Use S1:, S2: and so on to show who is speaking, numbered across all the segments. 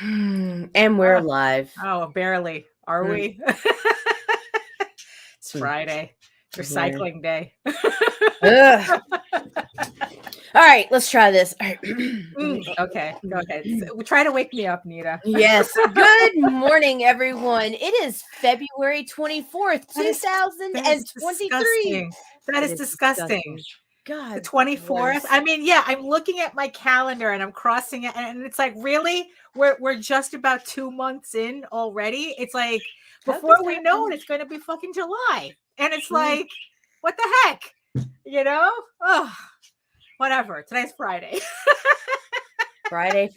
S1: And we're live.
S2: Oh, barely. Are we? It's Friday. Recycling day.
S1: Ugh. All right, let's try this. All right.
S2: Okay, go ahead. Try to wake me up, Nita.
S1: Yes. Good morning, everyone. It is February 24th, 2023.
S2: That is disgusting.
S1: God.
S2: The 24th. I mean, yeah, I'm looking at my calendar and I'm crossing it, and it's like, really? We're just about 2 months in already. It's like before we know it, it's going to be fucking July. And it's like, what the heck? You know? Oh, whatever. Today's Friday.
S1: Friday.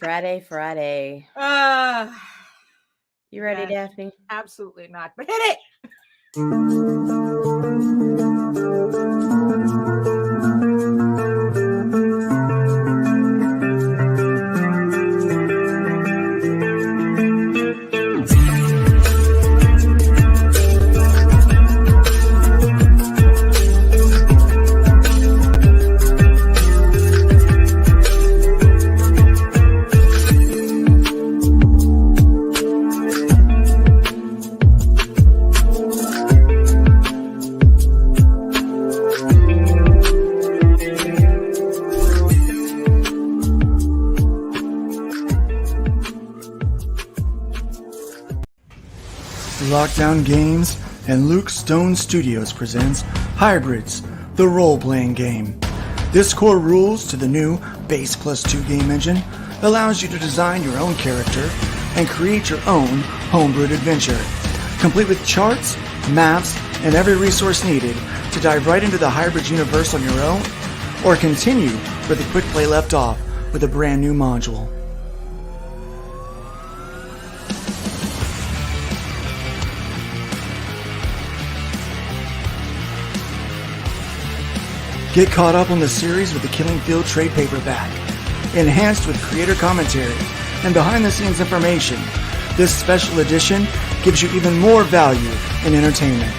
S1: You ready, Daphne?
S2: Absolutely not. But hit it.
S3: Lockdown Games and Luke Stone Studios presents Hybrids, the role-playing game. This core rules to the new Base Plus 2 game engine allows you to design your own character and create your own homebrewed adventure, complete with charts, maps, and every resource needed to dive right into the Hybrids universe on your own, or continue where the quick play left off with a brand new module. Get caught up on the series with the Killing Field trade paperback. Enhanced with creator commentary and behind-the-scenes information, this special edition gives you even more value and entertainment.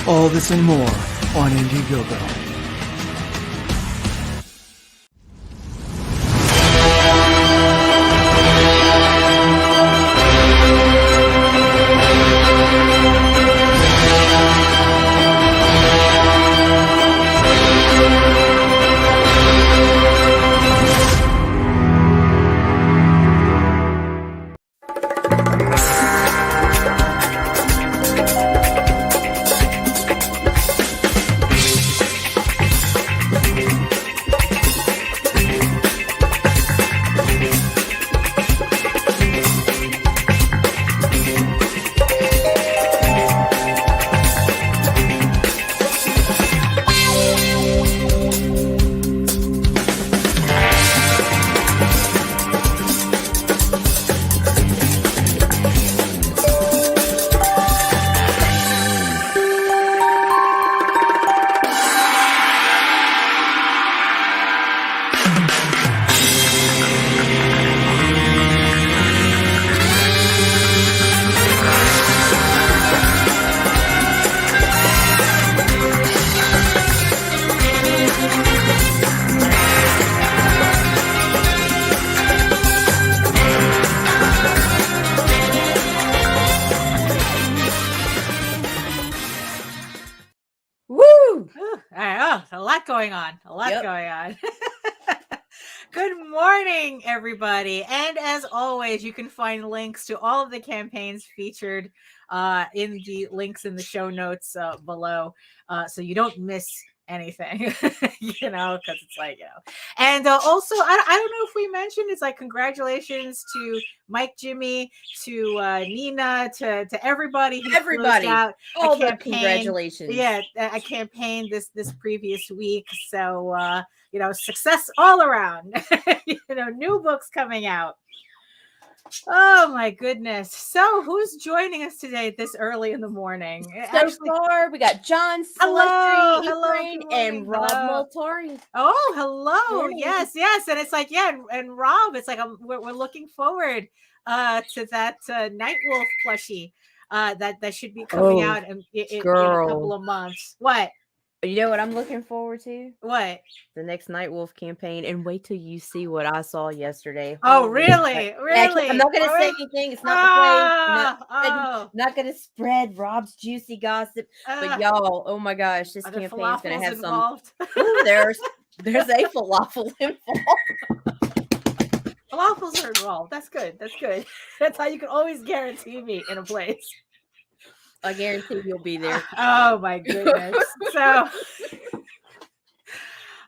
S3: All this and more on Indiegogo.
S2: A lot going on. Good morning, everybody. And as always, you can find links to all of the campaigns featured in the links in the show notes below, so you don't miss anything, because it's like, and also I don't know if we mentioned, it's like congratulations to Mike, Jimmy, to Nina, to everybody who closed out
S1: all
S2: a campaign.
S1: Congratulations.
S2: A campaign this previous week, so success all around. New books coming out. Oh my goodness. So who's joining us today this early in the morning?
S1: So far, we got John, Celestri, and Rob Multari.
S2: Oh, hello. Yes. And it's like, and Rob, it's like we're looking forward to that Nightwolf plushie. that should be coming out in a couple of months. What?
S1: You know what I'm looking forward to?
S2: What?
S1: The next Night Wolf campaign, and wait till you see what I saw yesterday.
S2: Oh, really? Really?
S1: I'm not going to say anything. It's not the place.
S2: I'm
S1: not going to spread Rob's juicy gossip. But y'all, oh my gosh, this campaign is going to have
S2: involved?
S1: Ooh, there's a falafel involved.
S2: Falafels are involved. That's good. That's good. That's how you can always guarantee me in a place.
S1: I guarantee you'll be there.
S2: Oh my goodness. So,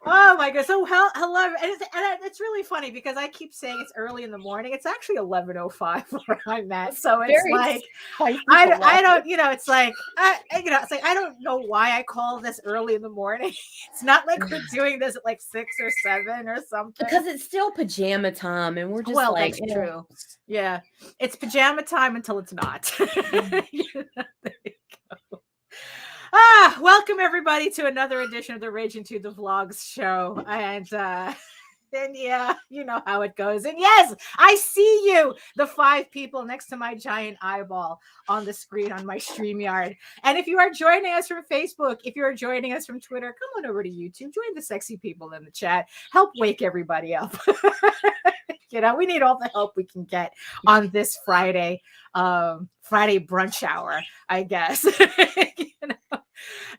S2: oh my god. So hello, and it's really funny because I keep saying it's early in the morning. It's actually 11:05 where I'm at. So it's like I don't, it's like it's like I don't know why I call this early in the morning. It's not like we're doing this at like 6 or 7 or something.
S1: Because it's still pajama time, and we're just
S2: that's true. Yeah, it's pajama time until it's not. There you go. Welcome everybody to another edition of the Rage Into the Vlogs show. And yeah, you know how it goes. And yes, I see you, the 5 people next to my giant eyeball on the screen on my StreamYard. And if you are joining us from Facebook, if you are joining us from Twitter, come on over to YouTube, join the sexy people in the chat, help wake everybody up. We need all the help we can get on this Friday brunch hour, I guess.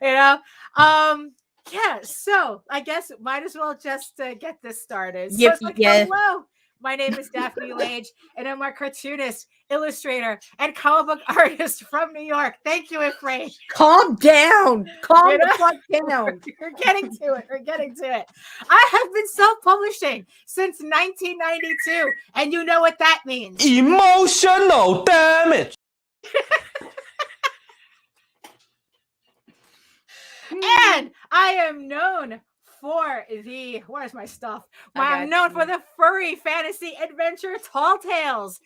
S2: Yeah, so I guess might as well just get this started.
S1: Yep,
S2: so hello, my name is Daphne Lage, and I'm a cartoonist, illustrator, and comic book artist from New York. Thank you, Efrain.
S1: Calm down. Calm the fuck down.
S2: We're getting to it. I have been self-publishing since 1992, and you know what that means.
S4: Emotional damage.
S2: And I am known for where's my stuff? I'm known for the furry fantasy adventure Tall Tales,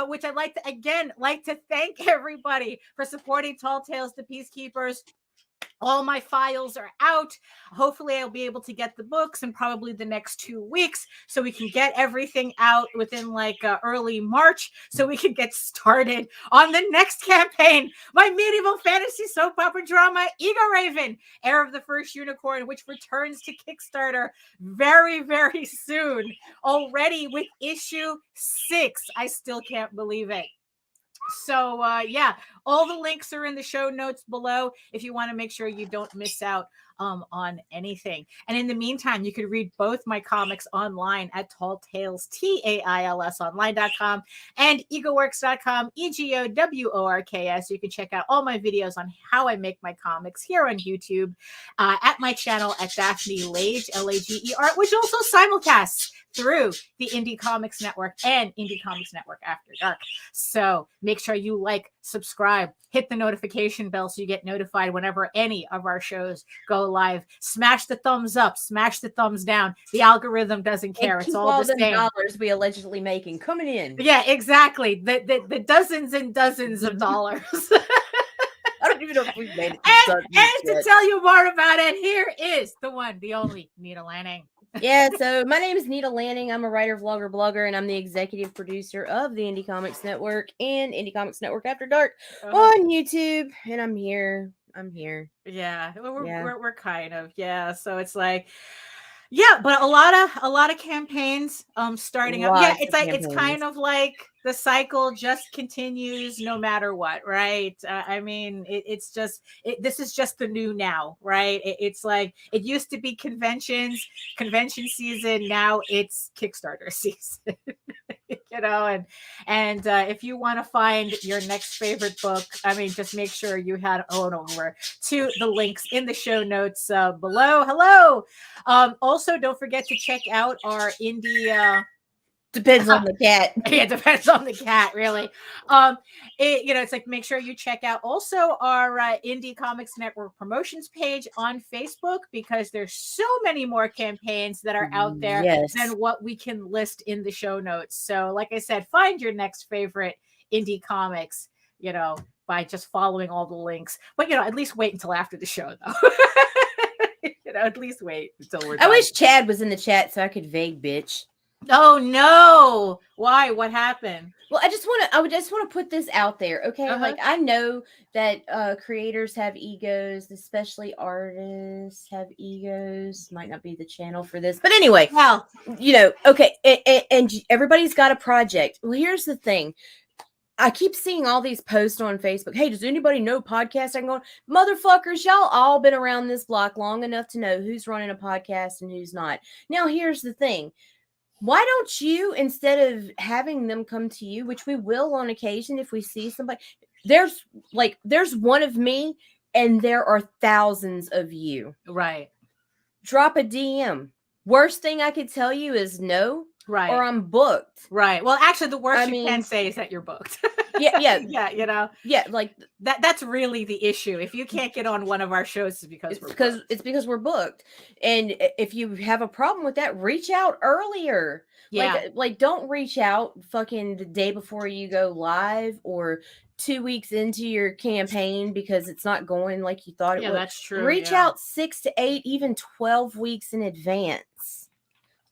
S2: which I'd like to thank everybody for supporting Tall Tales, the Peacekeepers. All my files are out. Hopefully I'll be able to get the books in probably the next 2 weeks so we can get everything out within like early March so we can get started on the next campaign. My medieval fantasy soap opera drama, Ego Raven, Heir of the First Unicorn, which returns to Kickstarter very, very soon. Already with issue 6. I still can't believe it. So yeah, all the links are in the show notes below if you want to make sure you don't miss out on anything. And in the meantime, you could read both my comics online at Tall Tales, TAILS online.com and egoworks.com, EGOWORKS. You can check out all my videos on how I make my comics here on YouTube at my channel at Daphne Lage, LAGER, which also simulcasts through the Indie Comics Network and Indie Comics Network After Dark. So make sure you like, subscribe, hit the notification bell so you get notified whenever any of our shows go live. Smash the thumbs up, smash the thumbs down. The algorithm doesn't care. It's all the same.
S1: Dollars we allegedly making coming in.
S2: Yeah, exactly. The dozens and dozens of dollars.
S1: I don't even know if we've made it.
S2: And to tell you more about it, here is the one, the only Nita Lanning.
S1: Yeah, so my name is Nita Lanning. I'm a writer, vlogger, blogger, and I'm the executive producer of the Indie Comics Network and Indie Comics Network After Dark on YouTube. And I'm here.
S2: Yeah, we're kind of, yeah. So it's like, yeah, but a lot of campaigns starting up. Yeah, it's kind of like the cycle just continues no matter what, right? I mean, this is just the new now, right? It's like it used to be convention season. Now it's Kickstarter season. And if you want to find your next favorite book, I mean, just make sure you head on over to the links in the show notes below. Hello. Also, don't forget to check out our indie.
S1: Depends on the cat.
S2: Yeah, it depends on the cat, really. It's like make sure you check out also our Indie Comics Network promotions page on Facebook because there's so many more campaigns that are out there than what we can list in the show notes. So, like I said, find your next favorite indie comics, by just following all the links. But at least wait until after the show, though. At least wait until we're done.
S1: I wish Chad was in the chat so I could vague bitch.
S2: Oh no! Why? What happened?
S1: Well, I just want to put this out there, okay?
S2: Uh-huh.
S1: Like, I know that creators have egos, especially artists have egos. Might not be the channel for this, but anyway,
S2: Well,
S1: okay, and everybody's got a project. Well, here's the thing. I keep seeing all these posts on Facebook. Hey, does anybody know podcasting? Going, motherfuckers, y'all all been around this block long enough to know who's running a podcast and who's not. Now, here's the thing. Why don't you, instead of having them come to you, which we will on occasion if we see somebody, there's one of me and there are thousands of you.
S2: right.
S1: Drop a DM. Worst thing I could tell you is no,
S2: Right.
S1: or I'm booked.
S2: Right. Well, actually, the worst
S1: I
S2: you
S1: mean,
S2: can say is that you're booked.
S1: Yeah.
S2: Yeah,
S1: like
S2: that's really the issue. If you can't get on one of our shows, it's because
S1: we're booked. And if you have a problem with that, reach out earlier.
S2: Yeah.
S1: Like don't reach out fucking the day before you go live or 2 weeks into your campaign because it's not going like you thought it would.
S2: That's true.
S1: Reach out 6 to 8, even 12 weeks in advance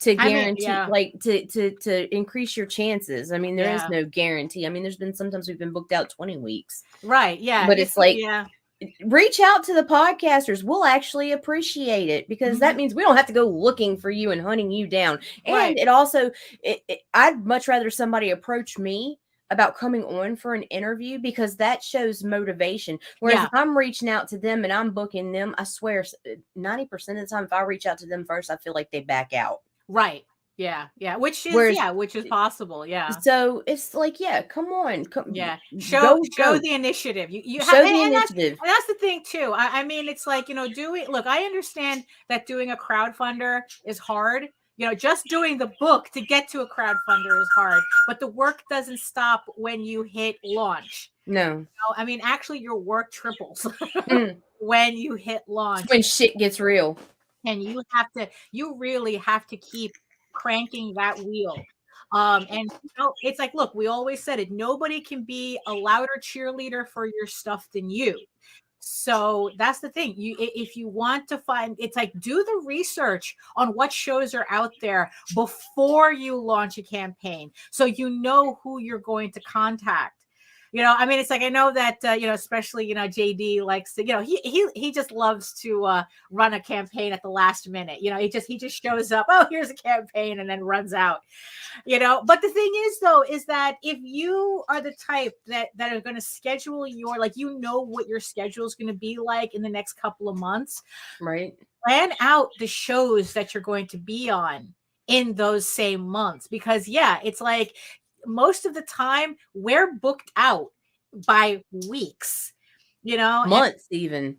S1: to guarantee, to increase your chances. I mean, there is no guarantee. I mean, there's been sometimes we've been booked out 20 weeks.
S2: Right. Yeah.
S1: But it's like, reach out to the podcasters. We'll actually appreciate it because that means we don't have to go looking for you and hunting you down. And it also, I'd much rather somebody approach me about coming on for an interview because that shows motivation. Whereas if I'm reaching out to them and I'm booking them, I swear 90% of the time, if I reach out to them first, I feel like they back out.
S2: Right. Yeah. Yeah. Which is possible. Yeah.
S1: So it's like, come on.
S2: Show the initiative. You
S1: show
S2: have
S1: the initiative.
S2: And that's the thing too. I mean, it's like, look, I understand that doing a crowdfunder is hard. Just doing the book to get to a crowdfunder is hard, but the work doesn't stop when you hit launch.
S1: No.
S2: I mean, actually your work triples when you hit launch.
S1: When shit gets real.
S2: And you really have to keep cranking that wheel. And it's like, look, we always said it. Nobody can be a louder cheerleader for your stuff than you. So that's the thing. If you want to find, it's like, do the research on what shows are out there before you launch a campaign, so you know who you're going to contact. I mean, it's like, I know that, especially, JD likes to, he just loves to run a campaign at the last minute. He just shows up. Oh, here's a campaign, and then runs out. But the thing is, though, is that if you are the type that are going to schedule your, what your schedule is going to be like in the next couple of months,
S1: right?
S2: Plan out the shows that you're going to be on in those same months, because it's like, most of the time we're booked out by weeks,
S1: months even,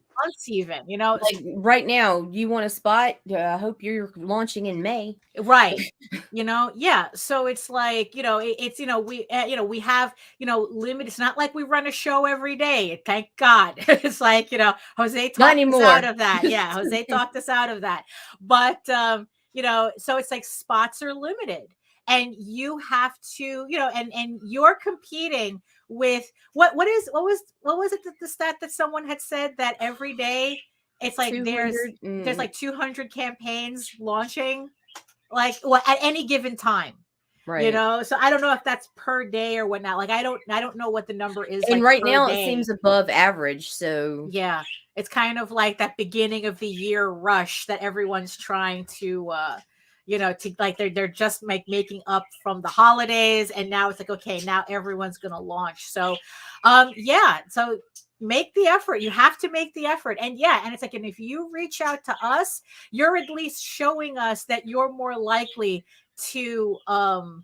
S2: like
S1: right now you want a spot. I hope you're launching in May,
S2: right? So it's like, it's we have limit. It's not like we run a show every day, thank God. It's like, Jose talked us out of that. Jose talked us out of that. But so it's like spots are limited. And you have to, and you're competing with what was it that the stat that someone had said that every day it's like there's like 200 campaigns launching, at any given time.
S1: Right.
S2: So I don't know if that's per day or whatnot. Like I don't know what the number is.
S1: And right now it seems above average. So
S2: it's kind of like that beginning of the year rush that everyone's trying to they're just making up from the holidays, and now it's like, okay, now everyone's gonna launch. So so make the effort. You have to make the effort. And it's like, and if you reach out to us, you're at least showing us that you're more likely to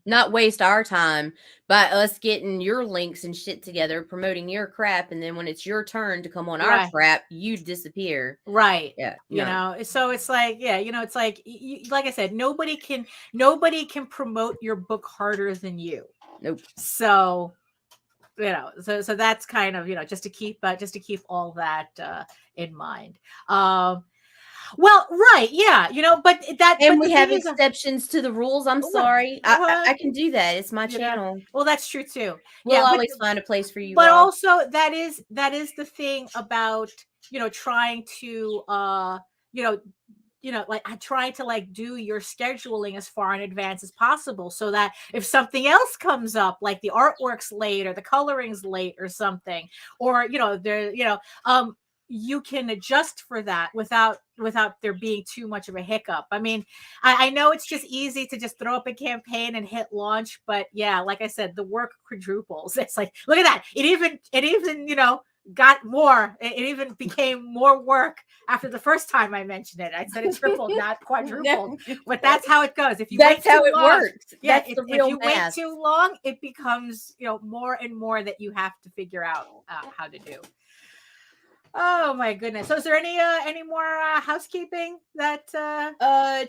S1: not waste our time by us getting your links and shit together, promoting your crap, and then when it's your turn to come on our crap, you disappear.
S2: Right. So it's like, it's like, like I said, nobody can promote your book harder than you.
S1: Nope.
S2: So so that's kind of, just to keep all that in mind. Well, right, but that,
S1: and
S2: but
S1: we have exceptions to the rules. I'm sorry, I can do that. It's my channel.
S2: Well, that's true too.
S1: We'll always find a place for you.
S2: But also, that is the thing about trying to like I try to like do your scheduling as far in advance as possible, so that if something else comes up, like the artwork's late or the coloring's late or something, or you can adjust for that without there being too much of a hiccup. I mean, I know it's just easy to just throw up a campaign and hit launch, but yeah, like I said, the work quadruples. It's like, look at that. It even got more. It even became more work after the first time I mentioned it. I said it tripled, not quadrupled. But that's how it goes. If you
S1: That's
S2: wait
S1: how
S2: too
S1: it
S2: long,
S1: works.
S2: yeah,
S1: That's the real
S2: if you
S1: math.
S2: wait too long, it becomes more and more that you have to figure out how to do. Oh my goodness. So is there any more housekeeping that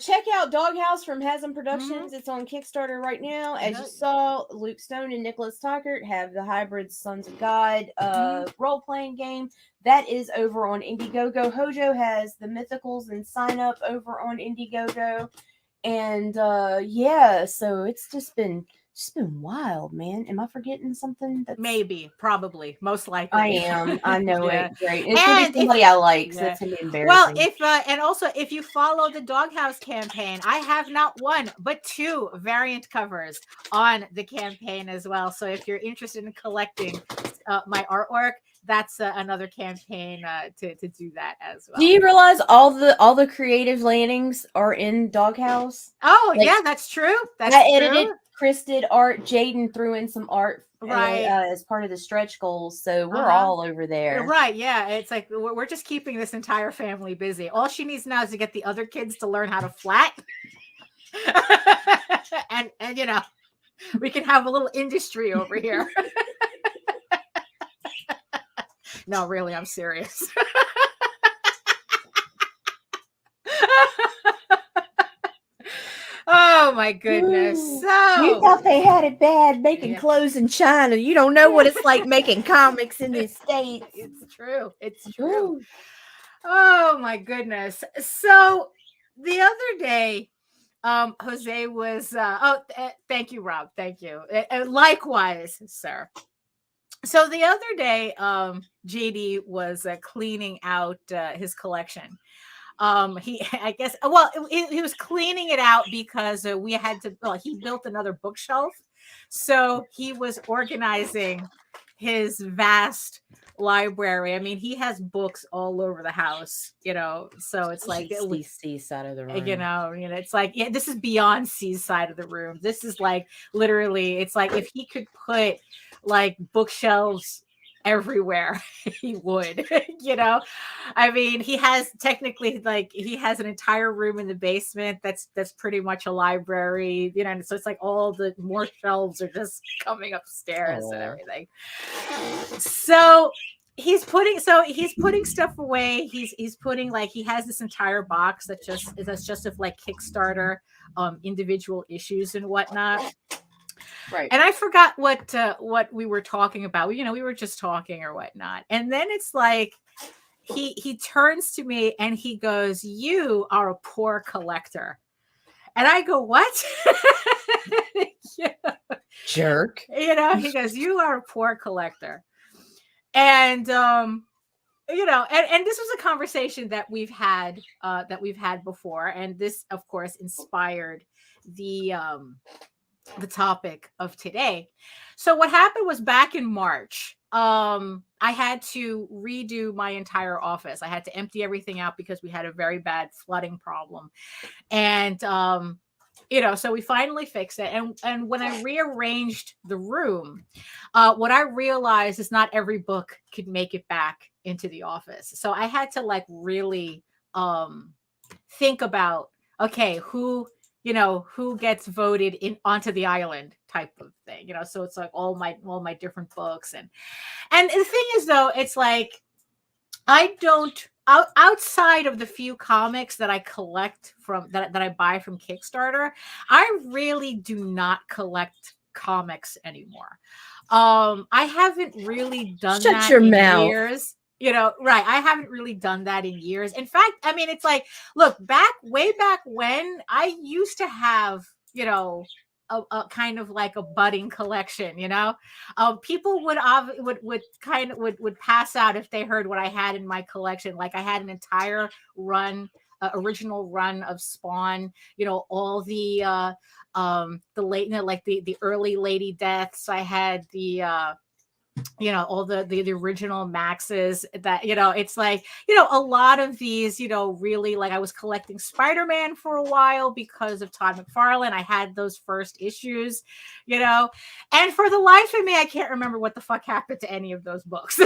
S1: check out Doghouse from Hasm Productions. It's on Kickstarter right now. As you saw, Luke Stone and Nicholas Tuckert have the hybrid Sons of God role-playing game. That is over on Indiegogo. Hojo has the Mythicals and Sign Up over on Indiegogo. And yeah, so it's just been wild, man. Am I forgetting something? That's
S2: maybe, probably, most likely.
S1: I am. I know
S2: Yeah.
S1: it. Great. It's gonna be somebody I like, so
S2: Yeah.
S1: it's gonna be embarrassing.
S2: Well, if and also if you follow the Doghouse campaign, I have not one but two variant covers on the campaign as well. So if you're interested in collecting my artwork, that's another campaign to do that as well.
S1: Do you realize all the creative Lannings are in Doghouse?
S2: Oh,
S1: Like,
S2: yeah, that's true. That's
S1: I
S2: true.
S1: edited, Chris did art, Jaden threw in some art
S2: Right.
S1: as part of the stretch goals, so we're all over there.
S2: Right, yeah. It's like we're just keeping this entire family busy. All she needs now is to get the other kids to learn how to flat. and we can have a little industry over here. No, really, I'm serious. Oh my goodness. So
S1: you thought they had it bad making clothes in China. You don't know what it's like making comics in the States.
S2: It's true. It's true. Ooh. Oh my goodness. So the other day, Jose was thank you, Rob. Thank you. Likewise, sir. So the other day, JD was cleaning out his collection. He was cleaning it out because we had to, he built another bookshelf. So he was organizing his vast library. I mean, he has books all over the house, so it's like
S1: C's side of the room.
S2: It's like, yeah, this is beyond C's side of the room. This is like literally, it's like if he could put like bookshelves everywhere, he would. I mean, he has technically, he has an entire room in the basement that's pretty much a library, so it's like all the more shelves are just coming upstairs and everything. So he's putting stuff away. He's putting, like, he has this entire box that's just of like Kickstarter individual issues and whatnot. Right. And I forgot what we were talking about. We were just talking or whatnot. And then it's like he turns to me and he goes, "You are a poor collector." And I go, "What?"
S1: Jerk.
S2: He goes, "You are a poor collector." And and this was a conversation that we've had before, and this of course inspired the topic of today. So what happened was, back in March, I had to redo my entire office. I had to empty everything out because we had a very bad flooding problem. And so we finally fixed it. And when I rearranged the room, what I realized is not every book could make it back into the office. So I had to really think about, okay, who gets voted in onto the island type of thing, so it's like all my different books. And the thing is, though, it's like, I don't, outside of the few comics that I collect from that I buy from Kickstarter, I really do not collect comics anymore. I haven't really done that in years. Right. I haven't really done that in years. In fact, I mean, it's like, look, way back when, I used to have, a kind of like a budding collection, people would pass out if they heard what I had in my collection. Like, I had an entire run original run of Spawn, all the late, like the early Lady Deaths. I had the all the original Maxes that, it's like, a lot of these, really, like I was collecting Spider-Man for a while because of Todd McFarlane. I had those first issues, and for the life of me, I can't remember what the fuck happened to any of those books.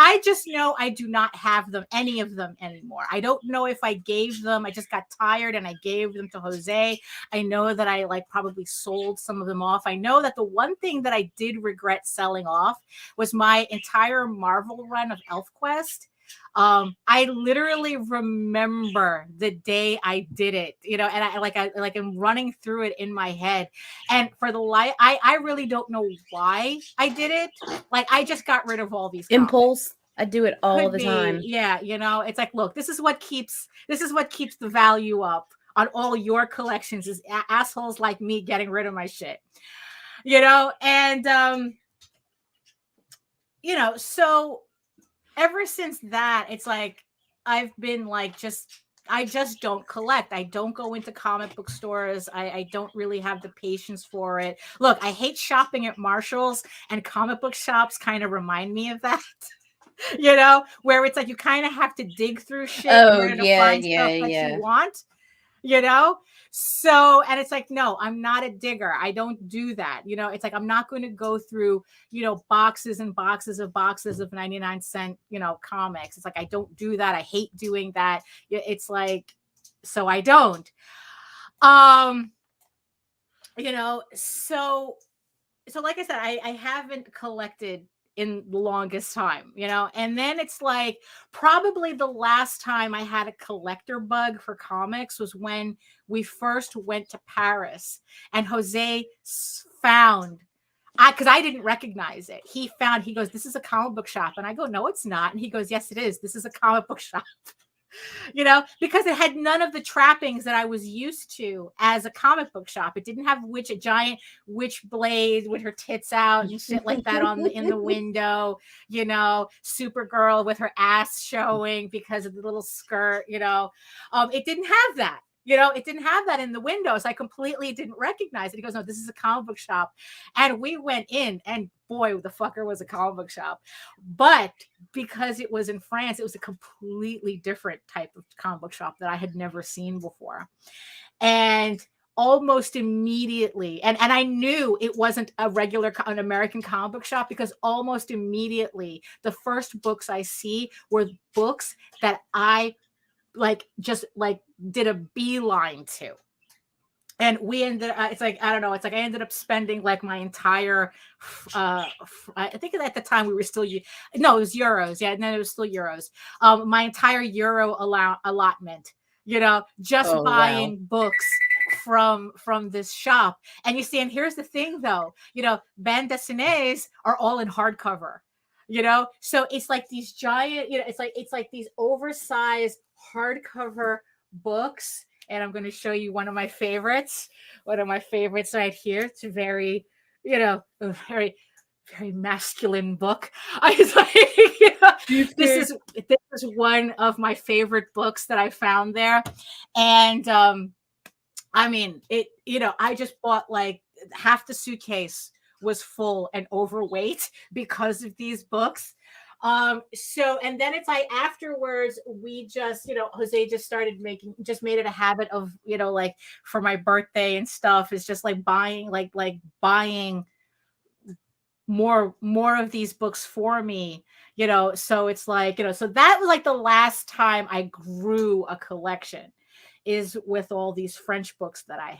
S2: I just know I do not have them, any of them anymore. I don't know if I gave them, I just got tired and I gave them to Jose. I know that I probably sold some of them off. I know that the one thing that I did regret selling off was my entire Marvel run of ElfQuest. I literally remember the day I did it, and I am running through it in my head. And for the life, I really don't know why I did it. I just got rid of all these
S1: impulse.
S2: comics.
S1: I do it all
S2: Could
S1: the
S2: be,
S1: time.
S2: yeah. It's like, look, this is what keeps the value up on all your collections is assholes like me getting rid of my shit, and so ever since that, it's like I've been I just don't collect. I don't go into comic book stores. I don't really have the patience for it. Look, I hate shopping at Marshall's, and comic book shops kind of remind me of that. Where it's like you kind of have to dig through shit in order to find stuff that you want. So, and it's like, no, I'm not a digger. I don't do that. It's like, I'm not going to go through, boxes and boxes of 99-cent, comics. It's like, I don't do that. I hate doing that. It's like, so I don't, so like I said, I haven't collected in the longest time, and then it's like probably the last time I had a collector bug for comics was when we first went to Paris and Jose found, because I didn't recognize it. He goes, this is a comic book shop. And I go, no, it's not. And he goes, yes, it is. This is a comic book shop. Because it had none of the trappings that I was used to as a comic book shop. It didn't have a giant witch blade with her tits out and shit like that in the window, Supergirl with her ass showing because of the little skirt, it didn't have that. It didn't have that in the windows. I completely didn't recognize it. He goes, no, this is a comic book shop. And we went in, and boy, the fucker was a comic book shop. But because it was in France, it was a completely different type of comic book shop that I had never seen before. And almost immediately, and I knew it wasn't an American comic book shop, because almost immediately the first books I see were books that I did a beeline to. And we ended it's like, I don't know, it's like I ended up spending my entire I think at the time we were still it was euros. Yeah, and then it was still euros. My entire euro allotment, just buying books from this shop. And you see, and here's the thing though, bande dessinées are all in hardcover. So it's like these giant, it's like these oversized hardcover books. And I'm going to show you one of my favorites right here. It's a very, a very, very masculine book. I was like, this is one of my favorite books that I found there. And I mean, I just bought half the suitcase was full and overweight because of these books. So, and then it's like afterwards we just, Jose just made it a habit of, for my birthday and stuff, is just buying more of these books for me, so it's like, so that was the last time I grew a collection is with all these French books that I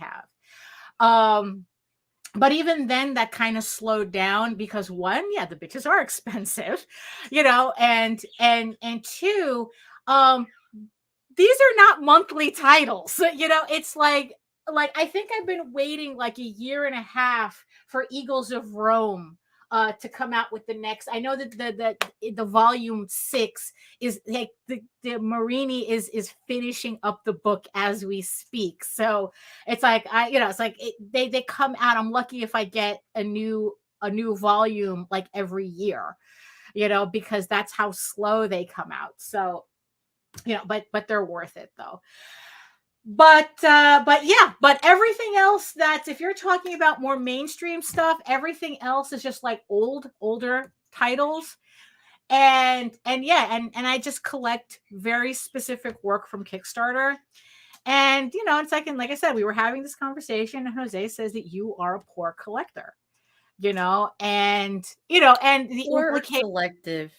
S2: have. But even then that kind of slowed down because one, yeah, the bitches are expensive, and two, these are not monthly titles. It's like I think I've been waiting a year and a half for Eagles of Rome to come out with the next. I know that the volume 6 is the Marini is finishing up the book as we speak. So it's like they come out. I'm lucky if I get a new volume every year, because that's how slow they come out. So but they're worth it though. But yeah, but everything else, that's, if you're talking about more mainstream stuff, everything else is just like older titles. And yeah, and I just collect very specific work from Kickstarter. And it's like I said, we were having this conversation, and Jose says that you are a poor collector, and the
S1: Or
S2: implication.
S1: selective.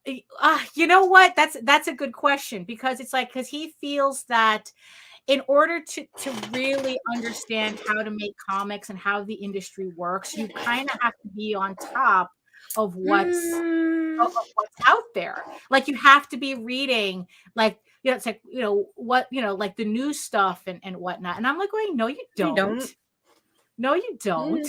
S2: You know what? That's a good question, because it's like, because he feels that in order to really understand how to make comics and how the industry works, you kind of have to be on top of what's out there. Like, you have to be reading, like, it's like, what, like the new stuff and whatnot. And I'm like going, no, you don't. No, you don't.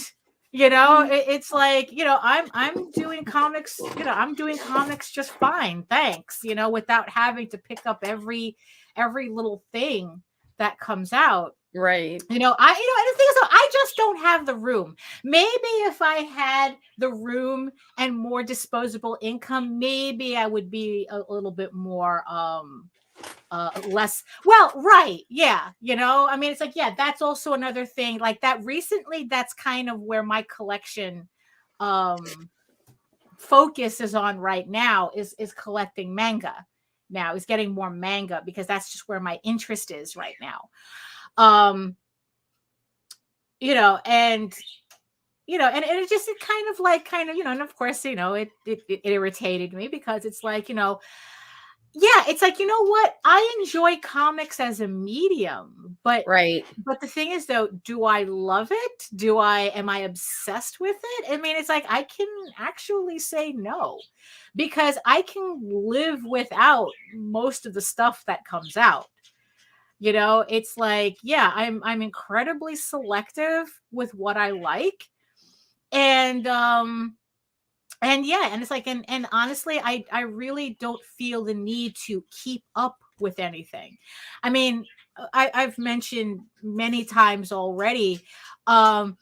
S2: It's like, I'm doing comics, I'm doing comics just fine, thanks, without having to pick up every little thing that comes out.
S1: Right.
S2: And the thing is, I just don't have the room. Maybe if I had the room and more disposable income, maybe I would be a little bit more less, well, right, yeah, I mean, it's like, yeah, that's also another thing like that. Recently, that's kind of where my collection focus is on right now, is collecting manga. Now is getting more manga, because that's just where my interest is right now. And and it just, it kind of and of course, it irritated me, because it's like, yeah, it's like, what? I enjoy comics as a medium, but
S1: Right.
S2: but the thing is, though, do I love it? Am I obsessed with it? I mean, it's like, I can actually say no, because I can live without most of the stuff that comes out. It's like, yeah, I'm incredibly selective with what I like. And yeah, and it's like, and honestly, I really don't feel the need to keep up with anything. I mean, I've mentioned many times already, and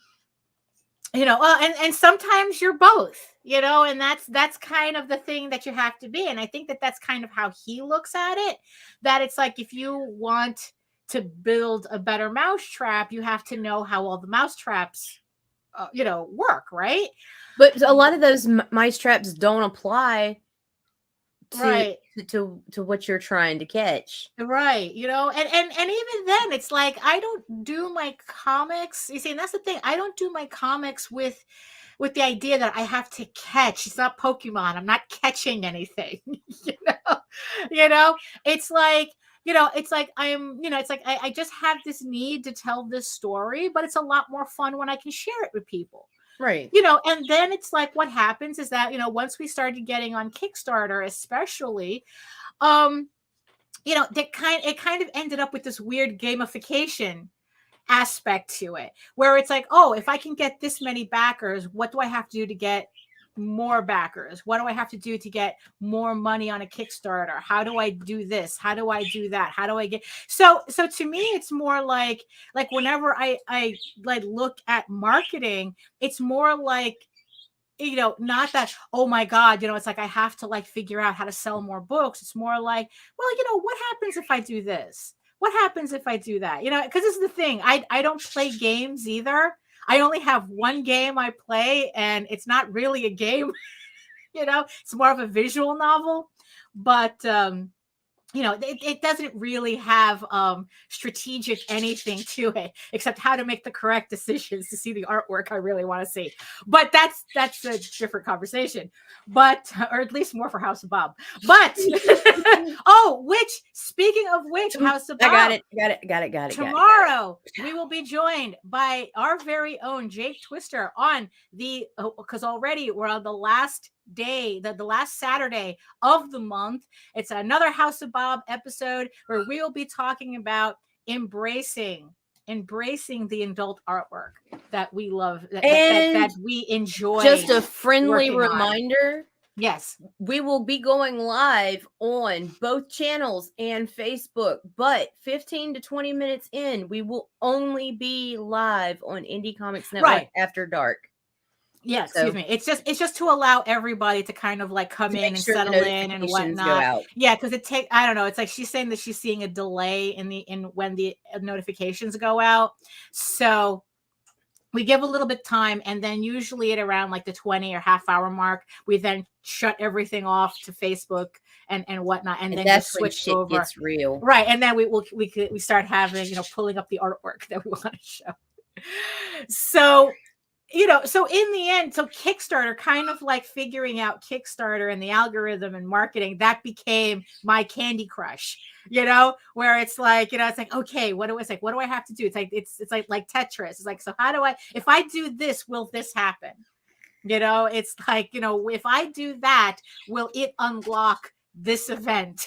S2: sometimes you're both, and that's kind of the thing that you have to be. And I think that that's kind of how he looks at it, that it's like, if you want to build a better mousetrap, you have to know how all the mousetraps work, right?
S1: But a lot of those mice traps don't apply
S2: Right.
S1: to what you're trying to catch.
S2: Right. And even then, it's like, I don't do my comics. You see, and that's the thing. I don't do my comics with the idea that I have to catch. It's not Pokemon. I'm not catching anything. It's like, it's like it's like I just have this need to tell this story, but it's a lot more fun when I can share it with people.
S1: Right.
S2: And then it's like, what happens is that, once we started getting on Kickstarter, especially, it kind of ended up with this weird gamification aspect to it, where it's like, oh, if I can get this many backers, what do I have to do to get more backers? What do I have to do to get more money on a Kickstarter? How do I do this? How do I do that? How do I get so to me, it's more like whenever I like look at marketing, it's more like, not that, oh my God, it's like I have to like figure out how to sell more books. It's more like, well, what happens if I do this? What happens if I do that? Because this is the thing. I don't play games either. I only have one game I play, and it's not really a game. It's more of a visual novel. But it doesn't really have strategic anything to it, except how to make the correct decisions to see the artwork I really want to see. But that's a different conversation. But or at least more for House of Bob. But speaking of which, House of Bob,
S1: I got it.
S2: Tomorrow we will be joined by our very own Jake Twister on because already we're on the last day, the last Saturday of the month. It's another House of Bob episode where we will be talking about embracing the adult artwork that we love, that we enjoy.
S1: Just a friendly reminder.
S2: Yes,
S1: we will be going live on both channels and Facebook, but 15 to 20 minutes in, we will only be live on Indie Comics Network after dark.
S2: Yeah,
S1: So
S2: excuse me. It's just to allow everybody to kind of like come
S1: to
S2: in
S1: make
S2: and
S1: sure the
S2: settle in and
S1: notifications go
S2: whatnot.
S1: out.
S2: Yeah, because I don't know. It's like she's saying that she's seeing a delay in when the notifications go out. So we give a little bit time, and then usually at around like the 20 or half hour mark, we then shut everything off to Facebook and whatnot, and then
S1: that's
S2: just
S1: when
S2: switch
S1: shit
S2: over.
S1: gets real.
S2: Right, and then we start having, pulling up the artwork that we want to show. So so in the end, so Kickstarter, kind of like figuring out Kickstarter and the algorithm and marketing, that became my Candy Crush, where it's like, it's like, okay, what do I have to do? It's like Tetris. It's like, so how do if I do this, will this happen? It's like, if I do that, will it unlock this event,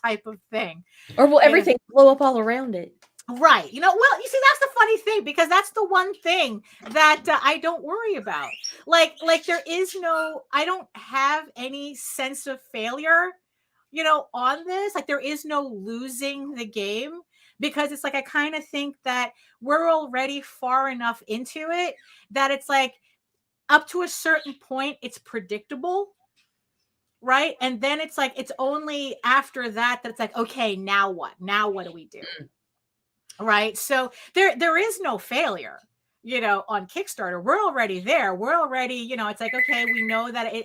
S2: type of thing.
S1: Or will everything blow up all around it?
S2: Right. Well, you see, that's the funny thing, because that's the one thing that I don't worry about. Like I don't have any sense of failure, on this. Like, there is no losing the game, because it's like, I kind of think that we're already far enough into it that it's like, up to a certain point, it's predictable. Right. And then it's like, it's only after that it's like, okay, now what? Now what do we do? Right. So there is no failure, on Kickstarter. We're already there. We're already, it's like, okay,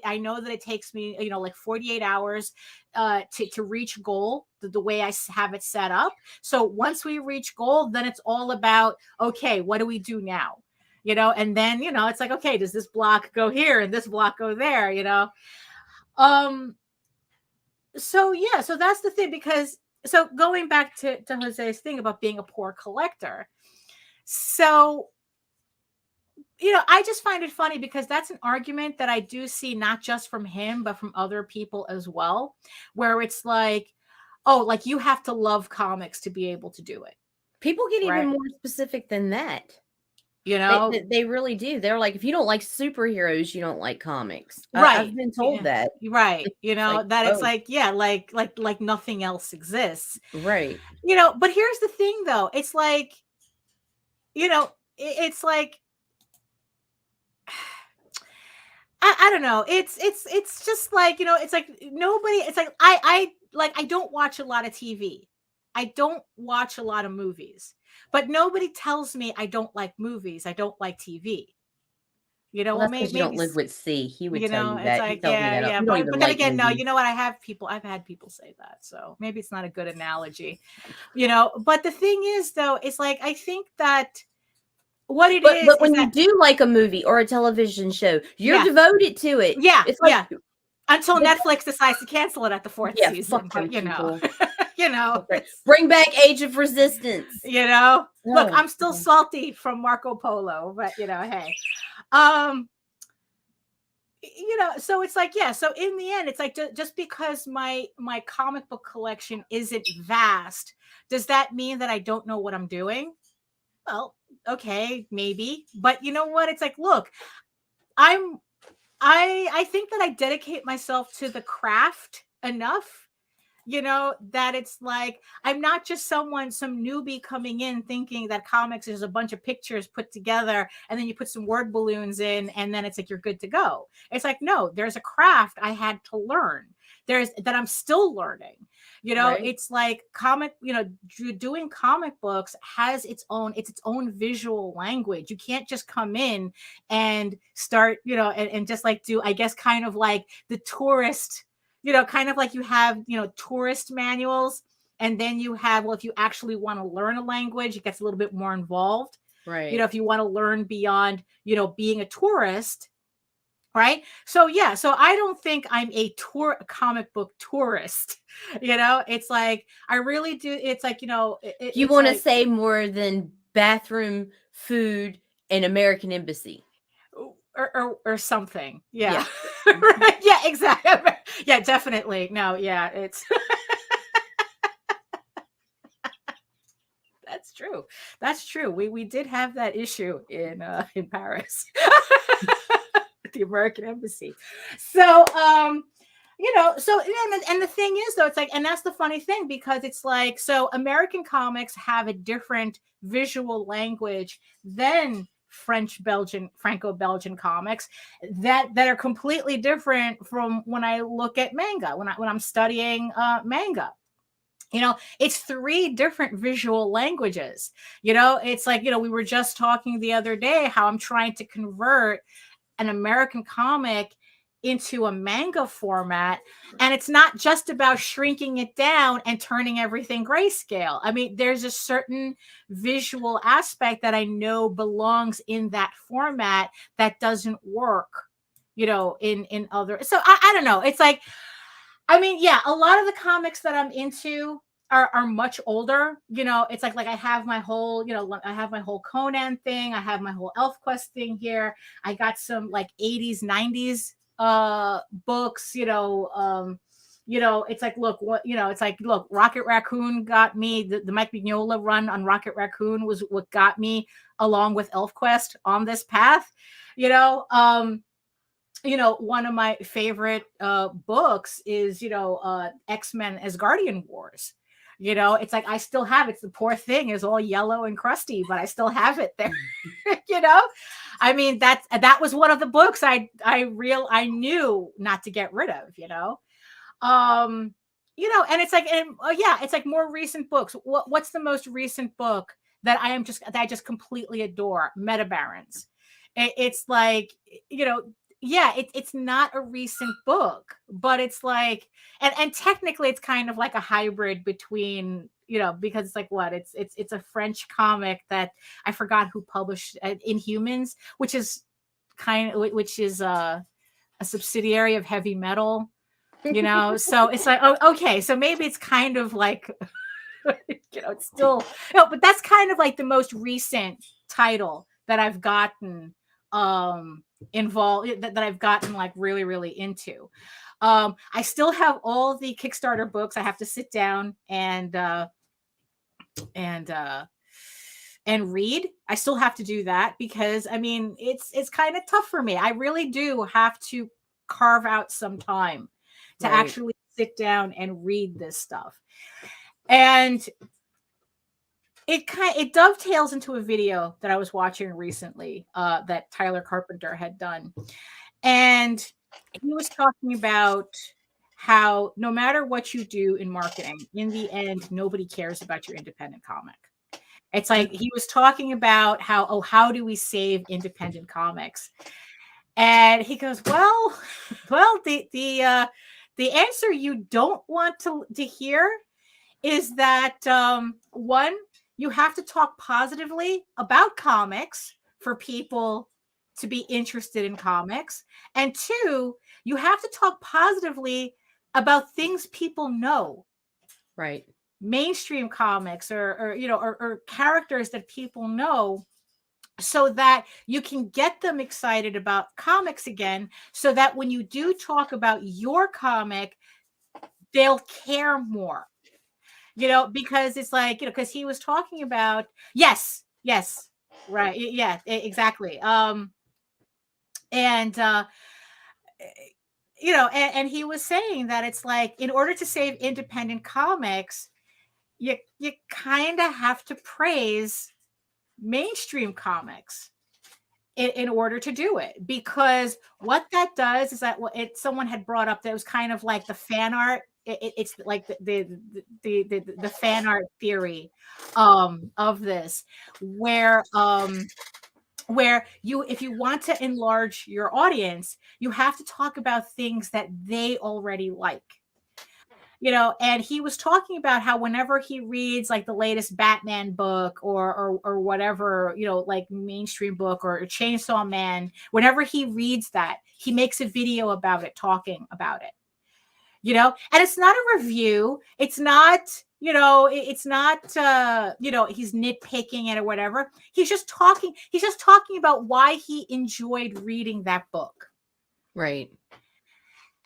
S2: I know that it takes me, like 48 hours to reach goal the way I have it set up. So once we reach goal, then it's all about, okay, what do we do now? And then, it's like, okay, does this block go here and this block go there, So yeah, so that's the thing, because so going back to Jose's thing about being a poor collector. So, I just find it funny, because that's an argument that I do see not just from him, but from other people as well, where it's like, oh, like, you have to love comics to be able to do it.
S1: People get
S2: Right.
S1: even more specific than that. They really do. They're like, if you don't like superheroes, you don't like comics.
S2: Right.
S1: I've been told that.
S2: Right.
S1: like,
S2: It's like, yeah, like nothing else exists.
S1: Right.
S2: But here's the thing, though. It's like, it's like, I don't know. It's just like, it's like nobody, it's like, I don't watch a lot of TV. I don't watch a lot of movies, but nobody tells me I don't like movies. I don't like TV.
S1: Well, that's because you don't live with C. He would tell you
S2: it's
S1: that.
S2: like,
S1: He tells me that.
S2: yeah.
S1: You don't
S2: But
S1: even
S2: then
S1: like
S2: again, no,
S1: movies.
S2: I've had people say that. So maybe it's not a good analogy, but the thing is, though, it's like, I think that what it is,
S1: but when you do like a movie or a television show, you're devoted to it.
S2: Yeah.
S1: It's like,
S2: until Netflix decides to cancel it at the fourth season.
S1: Fuck them
S2: But,
S1: bring back Age of Resistance.
S2: Look, I'm still salty from Marco Polo, but hey, so it's like, yeah. So in the end, it's like, just because my comic book collection isn't vast, does that mean that I don't know what I'm doing? Well, okay, maybe, but you know what? It's like, look, I think that I dedicate myself to the craft enough, that it's like, I'm not just some newbie coming in thinking that comics is a bunch of pictures put together and then you put some word balloons in and then it's like, you're good to go. It's like, no, there's a craft I had to learn. That I'm still learning,
S1: Right.
S2: It's like doing comic books has its own visual language. You can't just come in and start, and just like do, I guess, kind of like the tourist, kind of like you have, tourist manuals. And then you have, well, if you actually want to learn a language, it gets a little bit more involved.
S1: Right.
S2: If you want to learn beyond, being a tourist. Right. So, yeah. So I don't think I'm a comic book tourist. It's like, I really do. It's like,
S1: you want to say more than bathroom, food, and American Embassy.
S2: Or something. Yeah. Right. Yeah, exactly. Yeah, definitely. No, yeah, it's that's true. We did have that issue in Paris. The American Embassy. So and the thing is, though, it's like, and that's the funny thing, because it's like, so American comics have a different visual language than Franco-Belgian comics that are completely different from when I look at manga, when I'm studying manga. It's 3 different visual languages. It's like, we were just talking the other day how I'm trying to convert an American comic into a manga format, and it's not just about shrinking it down and turning everything grayscale. I mean, there's a certain visual aspect that I know belongs in that format that doesn't work, in other. So I don't know. It's like, I mean, yeah, a lot of the comics that I'm into are much older. It's like I have my whole, I have my whole Conan thing. I have my whole ElfQuest thing here. I got some like 80s, 90s books, it's like, look, Rocket Raccoon got me. The Mike Mignola run on Rocket Raccoon was what got me along with ElfQuest on this path. One of my favorite books is, X-Men Asgardian Wars. It's like I still have it. The poor thing is all yellow and crusty, but I still have it there. I mean, that was one of the books I knew not to get rid of. And it's like, it's like more recent books. What's the most recent book that I just completely adore? Meta Barons. It's like, it's not a recent book, but it's like, and technically it's kind of like a hybrid between, because it's like it's a French comic that I forgot who published Inhumans, which is a subsidiary of Heavy Metal, so it's like, oh, okay, so maybe it's kind of like, it's still, but that's kind of like the most recent title that I've gotten involved, that I've gotten like really, really into. I still have all the Kickstarter books. I have to sit down and read. I still have to do that because I mean, it's kind of tough for me. I really do have to carve out some time to actually sit down and read this stuff. And it dovetails into a video that I was watching recently that Tyler Carpenter had done. And he was talking about how no matter what you do in marketing, in the end, nobody cares about your independent comic. It's like he was talking about how do we save independent comics? And he goes, well, the answer you don't want to hear is that one, you have to talk positively about comics for people to be interested in comics. And 2, you have to talk positively about things people know.
S1: Right.
S2: Mainstream comics or characters that people know, so that you can get them excited about comics again, so that when you do talk about your comic, they'll care more. Because it's like, because he was talking about, yes, right. Yeah, exactly. And he was saying that it's like, in order to save independent comics, you kind of have to praise mainstream comics in order to do it, because what that does is that someone had brought up that it was kind of like the fan art. It's like the fan art theory of this, where if you want to enlarge your audience, you have to talk about things that they already like. And he was talking about how whenever he reads like the latest Batman book or whatever, like mainstream book or Chainsaw Man, whenever he reads that, he makes a video about it, talking about it. And it's not a review. It's not, it's not, he's nitpicking it or whatever. He's just talking about why he enjoyed reading that book.
S1: Right.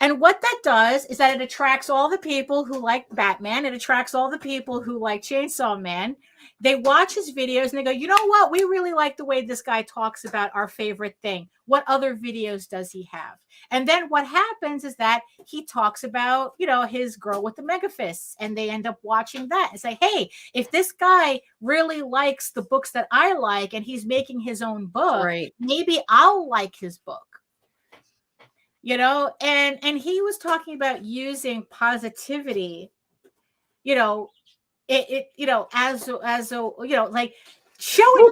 S2: And what that does is that it attracts all the people who like Batman. It attracts all the people who like Chainsaw Man. They watch his videos and they go, you know what? We really like the way this guy talks about our favorite thing. What other videos does he have? And then what happens is that he talks about, his girl with the mega fists, and they end up watching that and say, hey, if this guy really likes the books that I like and he's making his own book, maybe I'll like his book. And he was talking about using positivity, as like showing.
S1: Well,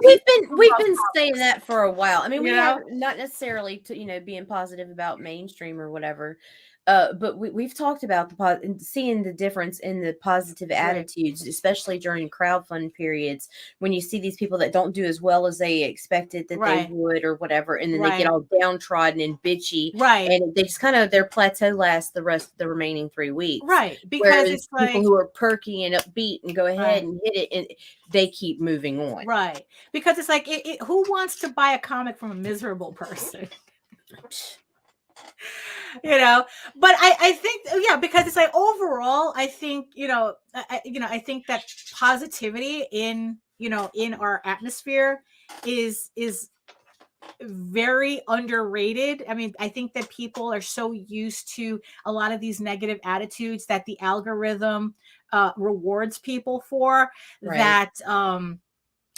S1: we've been saying that for a while. I mean, we have not necessarily to being positive about mainstream or whatever. But we've talked about seeing the difference in the positive attitudes, especially during crowdfund periods, when you see these people that don't do as well as they expected that they would or whatever, and then they get all downtrodden and bitchy, and they just their plateau lasts the remaining 3 weeks,
S2: because it's
S1: people who are perky and upbeat and go ahead and hit it, and they keep moving on,
S2: because it's like who wants to buy a comic from a miserable person? But I think because it's like overall I think I think that positivity in our atmosphere is very underrated. I mean, I think that people are so used to a lot of these negative attitudes that the algorithm rewards people for that